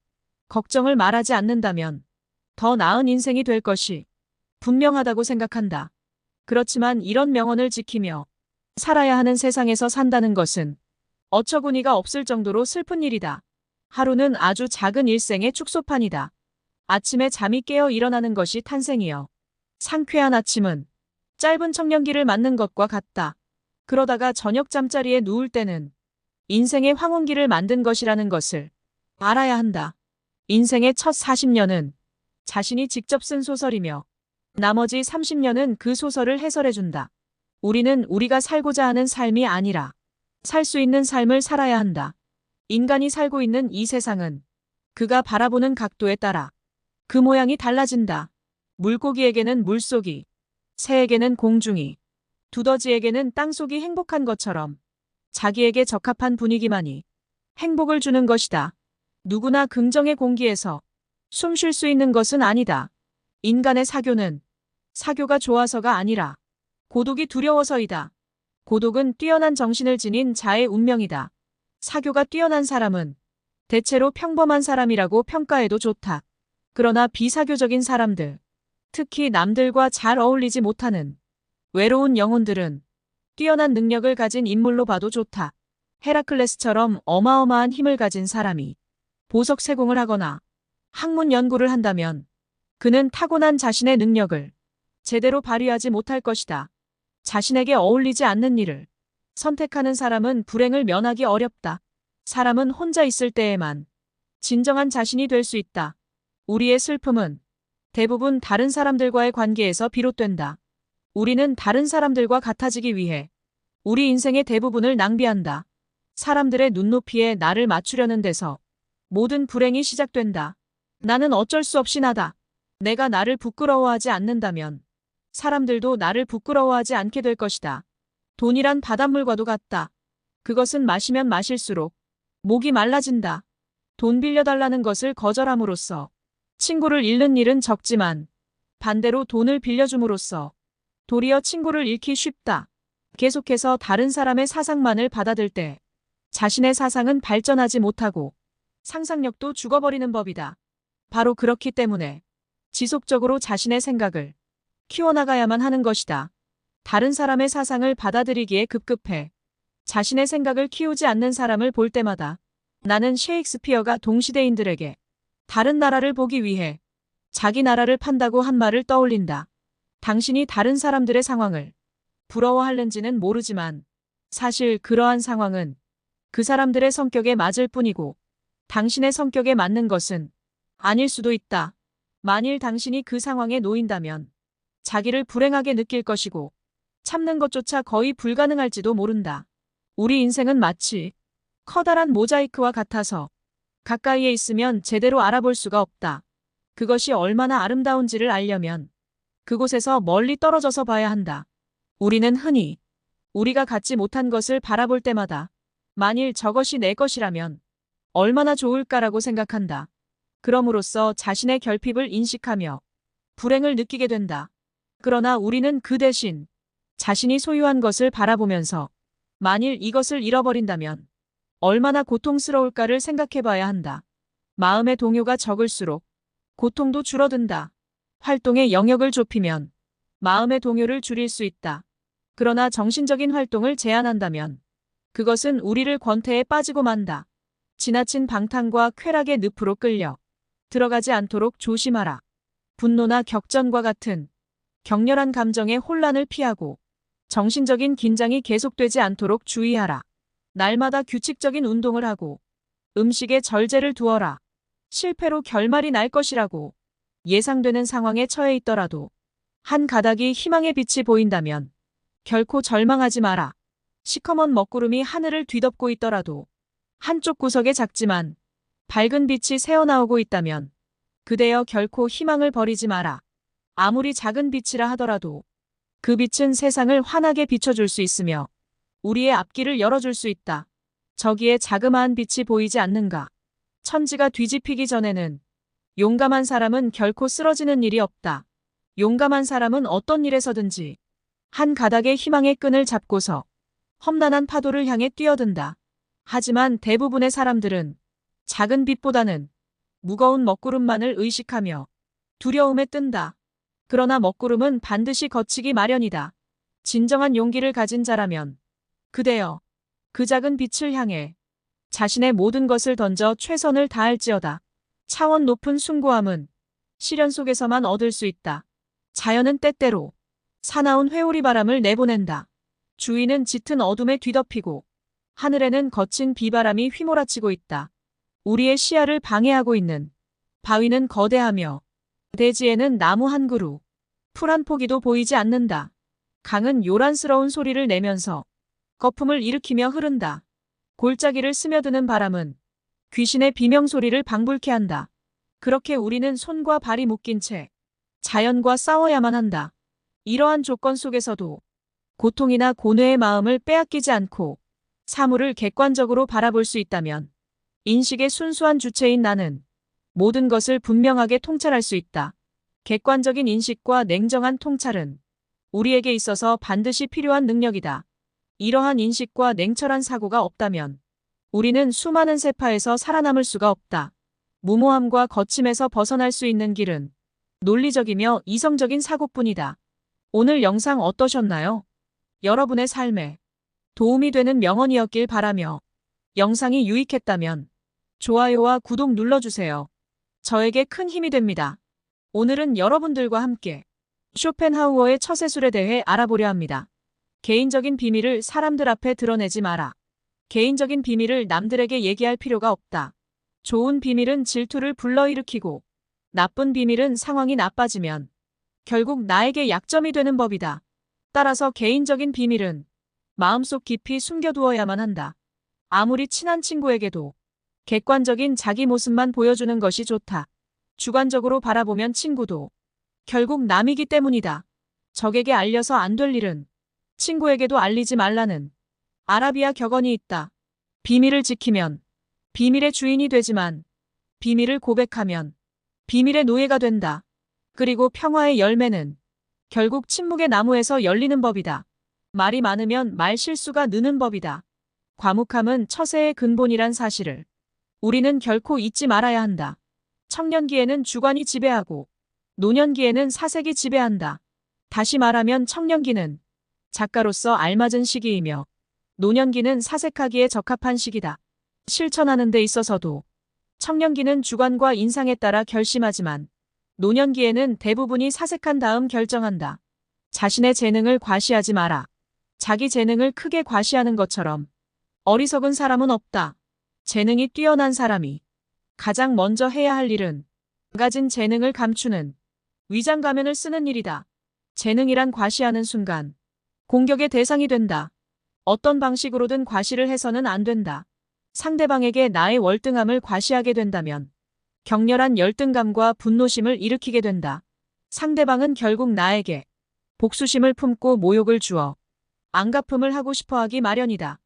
걱정을 말하지 않는다면 더 나은 인생이 될 것이 분명하다고 생각한다. 그렇지만 이런 명언을 지키며 살아야 하는 세상에서 산다는 것은 어처구니가 없을 정도로 슬픈 일이다. 하루는 아주 작은 일생의 축소판이다. 아침에 잠이 깨어 일어나는 것이 탄생이여. 상쾌한 아침은 짧은 청년기를 맞는 것과 같다. 그러다가 저녁 잠자리에 누울 때는 인생의 황혼기를 만든 것이라는 것을 알아야 한다. 인생의 첫 40년은 자신이 직접 쓴 소설이며 나머지 30년은 그 소설을 해설해준다. 우리는 우리가 살고자 하는 삶이 아니라 살 수 있는 삶을 살아야 한다. 인간이 살고 있는 이 세상은 그가 바라보는 각도에 따라 그 모양이 달라진다. 물고기에게는 물속이, 새에게는 공중이, 두더지에게는 땅속이 행복한 것처럼 자기에게 적합한 분위기만이 행복을 주는 것이다. 누구나 긍정의 공기에서 숨 쉴 수 있는 것은 아니다. 인간의 사교는 사교가 좋아서가 아니라 고독이 두려워서이다. 고독은 뛰어난 정신을 지닌 자의 운명이다. 사교가 뛰어난 사람은 대체로 평범한 사람이라고 평가해도 좋다. 그러나 비사교적인 사람들, 특히 남들과 잘 어울리지 못하는 외로운 영혼들은 뛰어난 능력을 가진 인물로 봐도 좋다. 헤라클레스처럼 어마어마한 힘을 가진 사람이 보석 세공을 하거나 학문 연구를 한다면 그는 타고난 자신의 능력을 제대로 발휘하지 못할 것이다. 자신에게 어울리지 않는 일을 선택하는 사람은 불행을 면하기 어렵다. 사람은 혼자 있을 때에만 진정한 자신이 될 수 있다. 우리의 슬픔은 대부분 다른 사람들과의 관계에서 비롯된다. 우리는 다른 사람들과 같아지기 위해 우리 인생의 대부분을 낭비한다. 사람들의 눈높이에 나를 맞추려는 데서 모든 불행이 시작된다. 나는 어쩔 수 없이 나다. 내가 나를 부끄러워하지 않는다면 사람들도 나를 부끄러워하지 않게 될 것이다. 돈이란 바닷물과도 같다. 그것은 마시면 마실수록 목이 말라진다. 돈 빌려달라는 것을 거절함으로써 친구를 잃는 일은 적지만 반대로 돈을 빌려줌으로써 도리어 친구를 잃기 쉽다. 계속해서 다른 사람의 사상만을 받아들 때 자신의 사상은 발전하지 못하고 상상력도 죽어버리는 법이다. 바로 그렇기 때문에 지속적으로 자신의 생각을 키워나가야만 하는 것이다. 다른 사람의 사상을 받아들이기에 급급해 자신의 생각을 키우지 않는 사람을 볼 때마다 나는 셰익스피어가 동시대인들에게 다른 나라를 보기 위해 자기 나라를 판다고 한 말을 떠올린다. 당신이 다른 사람들의 상황을 부러워하는지는 모르지만 사실 그러한 상황은 그 사람들의 성격에 맞을 뿐이고 당신의 성격에 맞는 것은 아닐 수도 있다. 만일 당신이 그 상황에 놓인다면 자기를 불행하게 느낄 것이고 참는 것조차 거의 불가능할지도 모른다. 우리 인생은 마치 커다란 모자이크와 같아서 가까이에 있으면 제대로 알아볼 수가 없다. 그것이 얼마나 아름다운지를 알려면 그곳에서 멀리 떨어져서 봐야 한다. 우리는 흔히 우리가 갖지 못한 것을 바라볼 때마다 만일 저것이 내 것이라면 얼마나 좋을까라고 생각한다. 그럼으로써 자신의 결핍을 인식하며 불행을 느끼게 된다. 그러나 우리는 그 대신 자신이 소유한 것을 바라보면서 만일 이것을 잃어버린다면 얼마나 고통스러울까를 생각해 봐야 한다. 마음의 동요가 적을수록 고통도 줄어든다. 활동의 영역을 좁히면 마음의 동요를 줄일 수 있다. 그러나 정신적인 활동을 제한한다면 그것은 우리를 권태에 빠지고 만다. 지나친 방탕과 쾌락의 늪으로 끌려 들어가지 않도록 조심하라. 분노나 격전과 같은 격렬한 감정의 혼란을 피하고 정신적인 긴장이 계속되지 않도록 주의하라. 날마다 규칙적인 운동을 하고 음식에 절제를 두어라. 실패로 결말이 날 것이라고 예상되는 상황에 처해 있더라도 한 가닥이 희망의 빛이 보인다면 결코 절망하지 마라. 시커먼 먹구름이 하늘을 뒤덮고 있더라도 한쪽 구석에 작지만 밝은 빛이 새어나오고 있다면 그대여 결코 희망을 버리지 마라. 아무리 작은 빛이라 하더라도 그 빛은 세상을 환하게 비춰줄 수 있으며 우리의 앞길을 열어줄 수 있다. 저기에 자그마한 빛이 보이지 않는가? 천지가 뒤집히기 전에는 용감한 사람은 결코 쓰러지는 일이 없다. 용감한 사람은 어떤 일에서든지 한 가닥의 희망의 끈을 잡고서 험난한 파도를 향해 뛰어든다. 하지만 대부분의 사람들은 작은 빛보다는 무거운 먹구름만을 의식하며 두려움에 뜬다. 그러나 먹구름은 반드시 거치기 마련이다. 진정한 용기를 가진 자라면 그대여 그 작은 빛을 향해 자신의 모든 것을 던져 최선을 다할지어다. 차원 높은 숭고함은 시련 속에서만 얻을 수 있다. 자연은 때때로 사나운 회오리 바람을 내보낸다. 주위는 짙은 어둠에 뒤덮이고 하늘에는 거친 비바람이 휘몰아치고 있다. 우리의 시야를 방해하고 있는 바위는 거대하며 대지에는 나무 한 그루, 풀 한 포기도 보이지 않는다. 강은 요란스러운 소리를 내면서 거품을 일으키며 흐른다. 골짜기를 스며드는 바람은 귀신의 비명소리를 방불케 한다. 그렇게 우리는 손과 발이 묶인 채 자연과 싸워야만 한다. 이러한 조건 속에서도 고통이나 고뇌의 마음을 빼앗기지 않고 사물을 객관적으로 바라볼 수 있다면 인식의 순수한 주체인 나는 모든 것을 분명하게 통찰할 수 있다. 객관적인 인식과 냉정한 통찰은 우리에게 있어서 반드시 필요한 능력이다. 이러한 인식과 냉철한 사고가 없다면 우리는 수많은 세파에서 살아남을 수가 없다. 무모함과 거침에서 벗어날 수 있는 길은 논리적이며 이성적인 사고뿐이다. 오늘 영상 어떠셨나요? 여러분의 삶에 도움이 되는 명언이었길 바라며 영상이 유익했다면 좋아요와 구독 눌러주세요. 저에게 큰 힘이 됩니다. 오늘은 여러분들과 함께 쇼펜하우어의 처세술에 대해 알아보려 합니다. 개인적인 비밀을 사람들 앞에 드러내지 마라. 개인적인 비밀을 남들에게 얘기할 필요가 없다. 좋은 비밀은 질투를 불러일으키고 나쁜 비밀은 상황이 나빠지면 결국 나에게 약점이 되는 법이다. 따라서 개인적인 비밀은 마음속 깊이 숨겨두어야만 한다. 아무리 친한 친구에게도 객관적인 자기 모습만 보여주는 것이 좋다. 주관적으로 바라보면 친구도 결국 남이기 때문이다. 적에게 알려서 안 될 일은 친구에게도 알리지 말라는 아라비아 격언이 있다. 비밀을 지키면 비밀의 주인이 되지만 비밀을 고백하면 비밀의 노예가 된다. 그리고 평화의 열매는 결국 침묵의 나무에서 열리는 법이다. 말이 많으면 말 실수가 느는 법이다. 과묵함은 처세의 근본이란 사실을 우리는 결코 잊지 말아야 한다. 청년기에는 주관이 지배하고 노년기에는 사색이 지배한다. 다시 말하면 청년기는 작가로서 알맞은 시기이며 노년기는 사색하기에 적합한 시기다. 실천하는 데 있어서도 청년기는 주관과 인상에 따라 결심하지만 노년기에는 대부분이 사색한 다음 결정한다. 자신의 재능을 과시하지 마라. 자기 재능을 크게 과시하는 것처럼 어리석은 사람은 없다. 재능이 뛰어난 사람이 가장 먼저 해야 할 일은 가진 재능을 감추는 위장 가면을 쓰는 일이다. 재능이란 과시하는 순간 공격의 대상이 된다. 어떤 방식으로든 과시를 해서는 안 된다. 상대방에게 나의 월등함을 과시하게 된다면 격렬한 열등감과 분노심을 일으키게 된다. 상대방은 결국 나에게 복수심을 품고 모욕을 주어 안갚음을 하고 싶어하기 마련이다.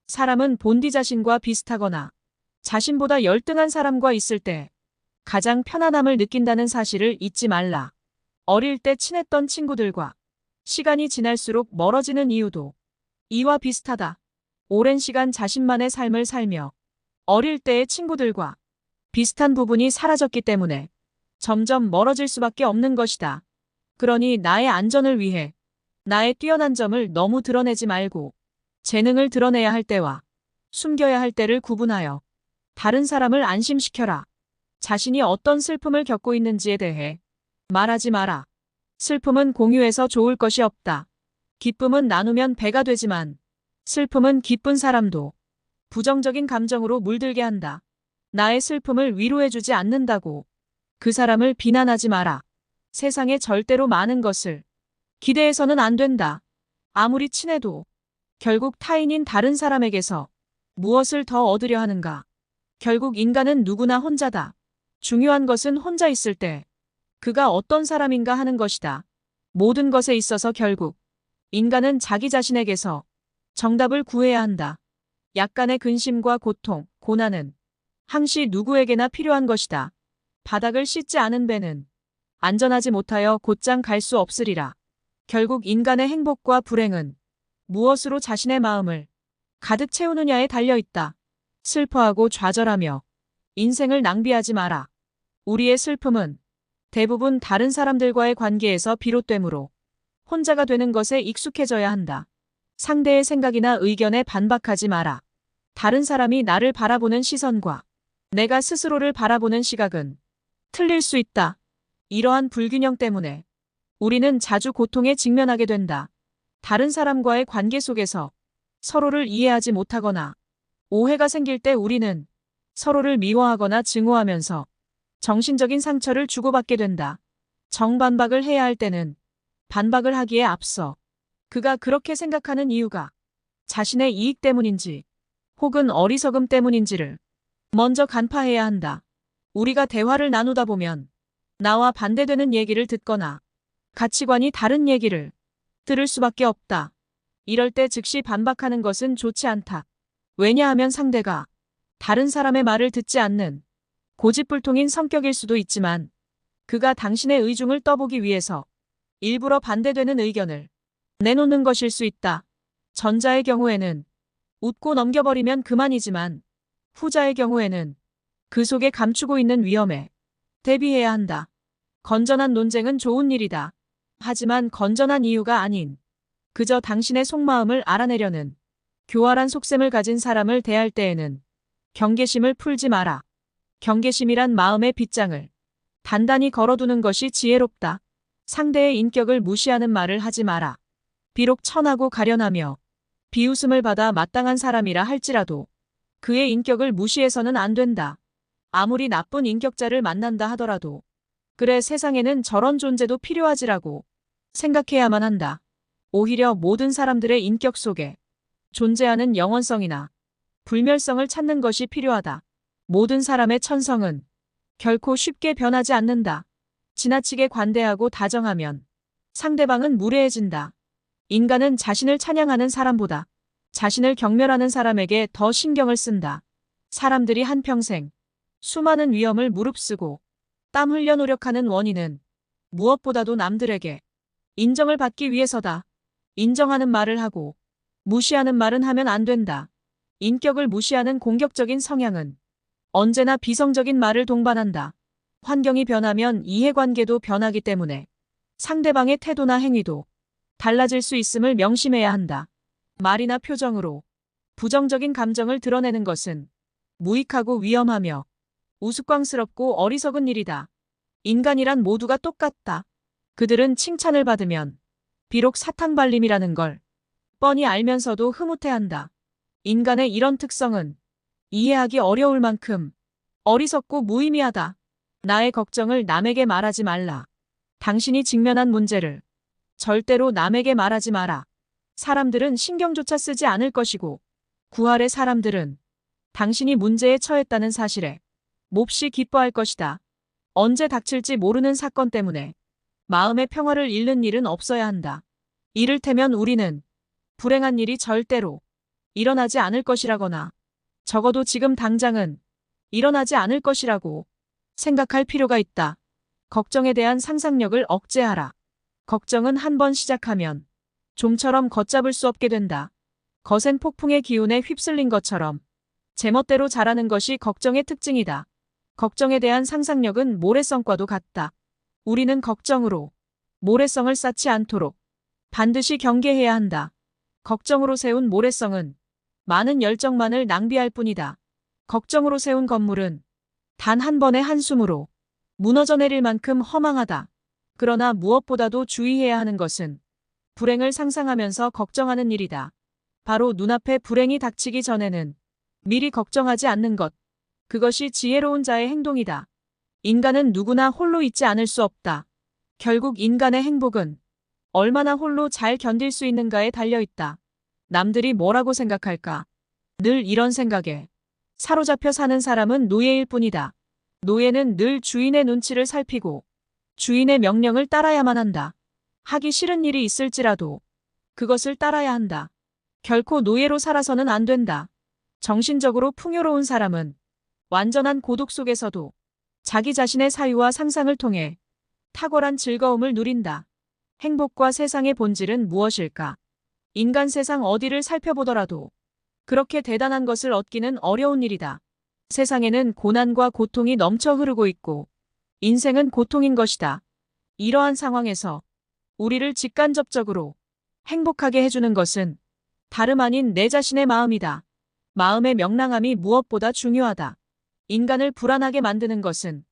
사람은 본디 자신과 비슷하거나 자신보다 열등한 사람과 있을 때 가장 편안함을 느낀다는 사실을 잊지 말라. 어릴 때 친했던 친구들과 시간이 지날수록 멀어지는 이유도 이와 비슷하다. 오랜 시간 자신만의 삶을 살며 어릴 때의 친구들과 비슷한 부분이 사라졌기 때문에 점점 멀어질 수밖에 없는 것이다. 그러니 나의 안전을 위해 나의 뛰어난 점을 너무 드러내지 말고 재능을 드러내야 할 때와 숨겨야 할 때를 구분하여 다른 사람을 안심시켜라. 자신이 어떤 슬픔을 겪고 있는지에 대해 말하지 마라. 슬픔은 공유해서 좋을 것이 없다. 기쁨은 나누면 배가 되지만 슬픔은 기쁜 사람도 부정적인 감정으로 물들게 한다. 나의 슬픔을 위로해주지 않는다고 그 사람을 비난하지 마라. 세상에 절대로 많은 것을 기대해서는 안 된다. 아무리 친해도 결국 타인인 다른 사람에게서 무엇을 더 얻으려 하는가. 결국 인간은 누구나 혼자다. 중요한 것은 혼자 있을 때 그가 어떤 사람인가 하는 것이다. 모든 것에 있어서 결국 인간은 자기 자신에게서 정답을 구해야 한다. 약간의 근심과 고통, 고난은 항시 누구에게나 필요한 것이다. 바닥을 씻지 않은 배는 안전하지 못하여 곧장 갈 수 없으리라. 결국 인간의 행복과 불행은 무엇으로 자신의 마음을 가득 채우느냐에 달려있다. 슬퍼하고 좌절하며 인생을 낭비하지 마라. 우리의 슬픔은 대부분 다른 사람들과의 관계에서 비롯되므로 혼자가 되는 것에 익숙해져야 한다. 상대의 생각이나 의견에 반박하지 마라. 다른 사람이 나를 바라보는 시선과 내가 스스로를 바라보는 시각은 틀릴 수 있다. 이러한 불균형 때문에 우리는 자주 고통에 직면하게 된다. 다른 사람과의 관계 속에서 서로를 이해하지 못하거나 오해가 생길 때 우리는 서로를 미워하거나 증오하면서 정신적인 상처를 주고받게 된다. 정반박을 해야 할 때는 반박을 하기에 앞서 그가 그렇게 생각하는 이유가 자신의 이익 때문인지 혹은 어리석음 때문인지를 먼저 간파해야 한다. 우리가 대화를 나누다 보면 나와 반대되는 얘기를 듣거나 가치관이 다른 얘기를 들을 수밖에 없다. 이럴 때 즉시 반박하는 것은 좋지 않다. 왜냐하면 상대가 다른 사람의 말을 듣지 않는 고집불통인 성격일 수도 있지만 그가 당신의 의중을 떠보기 위해서 일부러 반대되는 의견을 내놓는 것일 수 있다. 전자의 경우에는 웃고 넘겨버리면 그만이지만 후자의 경우에는 그 속에 감추고 있는 위험에 대비해야 한다. 건전한 논쟁은 좋은 일이다. 하지만 건전한 이유가 아닌 그저 당신의 속마음을 알아내려는 교활한 속셈을 가진 사람을 대할 때에는 경계심을 풀지 마라. 경계심이란 마음의 빗장을 단단히 걸어두는 것이 지혜롭다. 상대의 인격을 무시하는 말을 하지 마라. 비록 천하고 가련하며 비웃음을 받아 마땅한 사람이라 할지라도 그의 인격을 무시해서는 안 된다. 아무리 나쁜 인격자를 만난다 하더라도 그래 세상에는 저런 존재도 필요하지라고 생각해야만 한다. 오히려 모든 사람들의 인격 속에 존재하는 영원성이나 불멸성을 찾는 것이 필요하다. 모든 사람의 천성은 결코 쉽게 변하지 않는다. 지나치게 관대하고 다정하면 상대방은 무례해진다. 인간은 자신을 찬양하는 사람보다 자신을 경멸하는 사람에게 더 신경을 쓴다. 사람들이 한평생 수많은 위험을 무릅쓰고 땀 흘려 노력하는 원인은 무엇보다도 남들에게 인정을 받기 위해서다. 인정하는 말을 하고 무시하는 말은 하면 안 된다. 인격을 무시하는 공격적인 성향은 언제나 비성적인 말을 동반한다. 환경이 변하면 이해관계도 변하기 때문에 상대방의 태도나 행위도 달라질 수 있음을 명심해야 한다. 말이나 표정으로 부정적인 감정을 드러내는 것은 무익하고 위험하며 우스꽝스럽고 어리석은 일이다. 인간이란 모두가 똑같다. 그들은 칭찬을 받으면 비록 사탕발림이라는 걸 뻔히 알면서도 흐뭇해한다. 인간의 이런 특성은 이해하기 어려울 만큼 어리석고 무의미하다. 나의 걱정을 남에게 말하지 말라. 당신이 직면한 문제를 절대로 남에게 말하지 마라. 사람들은 신경조차 쓰지 않을 것이고 구할의 사람들은 당신이 문제에 처했다는 사실에 몹시 기뻐할 것이다. 언제 닥칠지 모르는 사건 때문에 마음의 평화를 잃는 일은 없어야 한다. 이를테면 우리는 불행한 일이 절대로 일어나지 않을 것이라거나 적어도 지금 당장은 일어나지 않을 것이라고 생각할 필요가 있다. 걱정에 대한 상상력을 억제하라. 걱정은 한 번 시작하면 좀처럼 걷잡을 수 없게 된다. 거센 폭풍의 기운에 휩쓸린 것처럼 제멋대로 자라는 것이 걱정의 특징이다. 걱정에 대한 상상력은 모래성과도 같다. 우리는 걱정으로 모래성을 쌓지 않도록 반드시 경계해야 한다. 걱정으로 세운 모래성은 많은 열정만을 낭비할 뿐이다. 걱정으로 세운 건물은 단 한 번의 한숨으로 무너져 내릴 만큼 허망하다. 그러나 무엇보다도 주의해야 하는 것은 불행을 상상하면서 걱정하는 일이다. 바로 눈앞에 불행이 닥치기 전에는 미리 걱정하지 않는 것. 그것이 지혜로운 자의 행동이다. 인간은 누구나 홀로 있지 않을 수 없다. 결국 인간의 행복은 얼마나 홀로 잘 견딜 수 있는가에 달려있다. 남들이 뭐라고 생각할까? 늘 이런 생각에 사로잡혀 사는 사람은 노예일 뿐이다. 노예는 늘 주인의 눈치를 살피고 주인의 명령을 따라야만 한다. 하기 싫은 일이 있을지라도 그것을 따라야 한다. 결코 노예로 살아서는 안 된다. 정신적으로 풍요로운 사람은 완전한 고독 속에서도 자기 자신의 사유와 상상을 통해 탁월한 즐거움을 누린다. 행복과 세상의 본질은 무엇일까? 인간 세상 어디를 살펴보더라도 그렇게 대단한 것을 얻기는 어려운 일이다. 세상에는 고난과 고통이 넘쳐 흐르고 있고 인생은 고통인 것이다. 이러한 상황에서 우리를 직간접적으로 행복하게 해주는 것은 다름 아닌 내 자신의 마음이다. 마음의 명랑함이 무엇보다 중요하다. 인간을 불안하게 만드는 것은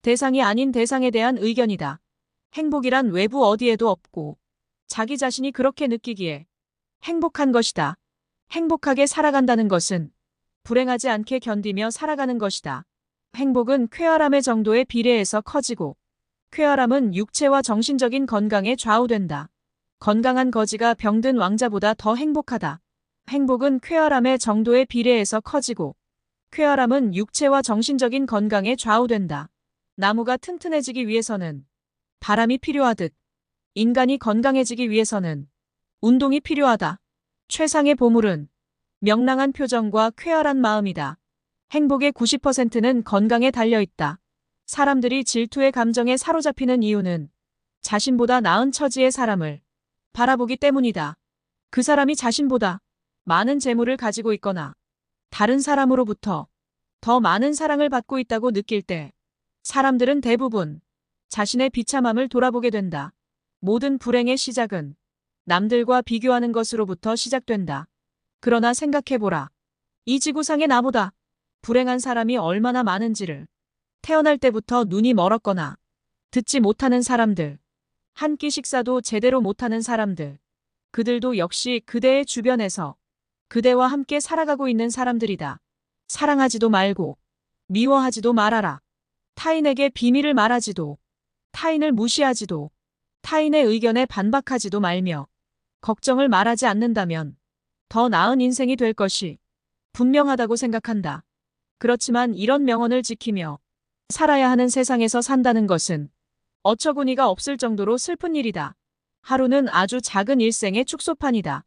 대상이 아닌 대상에 대한 의견이다. 행복이란 외부 어디에도 없고 자기 자신이 그렇게 느끼기에 행복한 것이다. 행복하게 살아간다는 것은 불행하지 않게 견디며 살아가는 것이다. 행복은 쾌활함의 정도에 비례해서 커지고 쾌활함은 육체와 정신적인 건강에 좌우된다. 건강한 거지가 병든 왕자보다 더 행복하다. 행복은 쾌활함의 정도에 비례해서 커지고 쾌활함은 육체와 정신적인 건강에 좌우된다. 나무가 튼튼해지기 위해서는 바람이 필요하듯 인간이 건강해지기 위해서는 운동이 필요하다. 최상의 보물은 명랑한 표정과 쾌활한 마음이다. 행복의 90%는 건강에 달려있다. 사람들이 질투의 감정에 사로잡히는 이유는 자신보다 나은 처지의 사람을 바라보기 때문이다. 그 사람이 자신보다 많은 재물을 가지고 있거나 다른 사람으로부터 더 많은 사랑을 받고 있다고 느낄 때 사람들은 대부분 자신의 비참함을 돌아보게 된다. 모든 불행의 시작은 남들과 비교하는 것으로부터 시작된다. 그러나 생각해보라. 이 지구상에 나보다 불행한 사람이 얼마나 많은지를. 태어날 때부터 눈이 멀었거나 듣지 못하는 사람들, 한 끼 식사도 제대로 못하는 사람들, 그들도 역시 그대의 주변에서 그대와 함께 살아가고 있는 사람들이다. 사랑하지도 말고 미워하지도 말아라. 타인에게 비밀을 말하지도, 타인을 무시하지도, 타인의 의견에 반박하지도 말며 걱정을 말하지 않는다면 더 나은 인생이 될 것이 분명하다고 생각한다. 그렇지만 이런 명언을 지키며 살아야 하는 세상에서 산다는 것은 어처구니가 없을 정도로 슬픈 일이다. 하루는 아주 작은 일생의 축소판이다.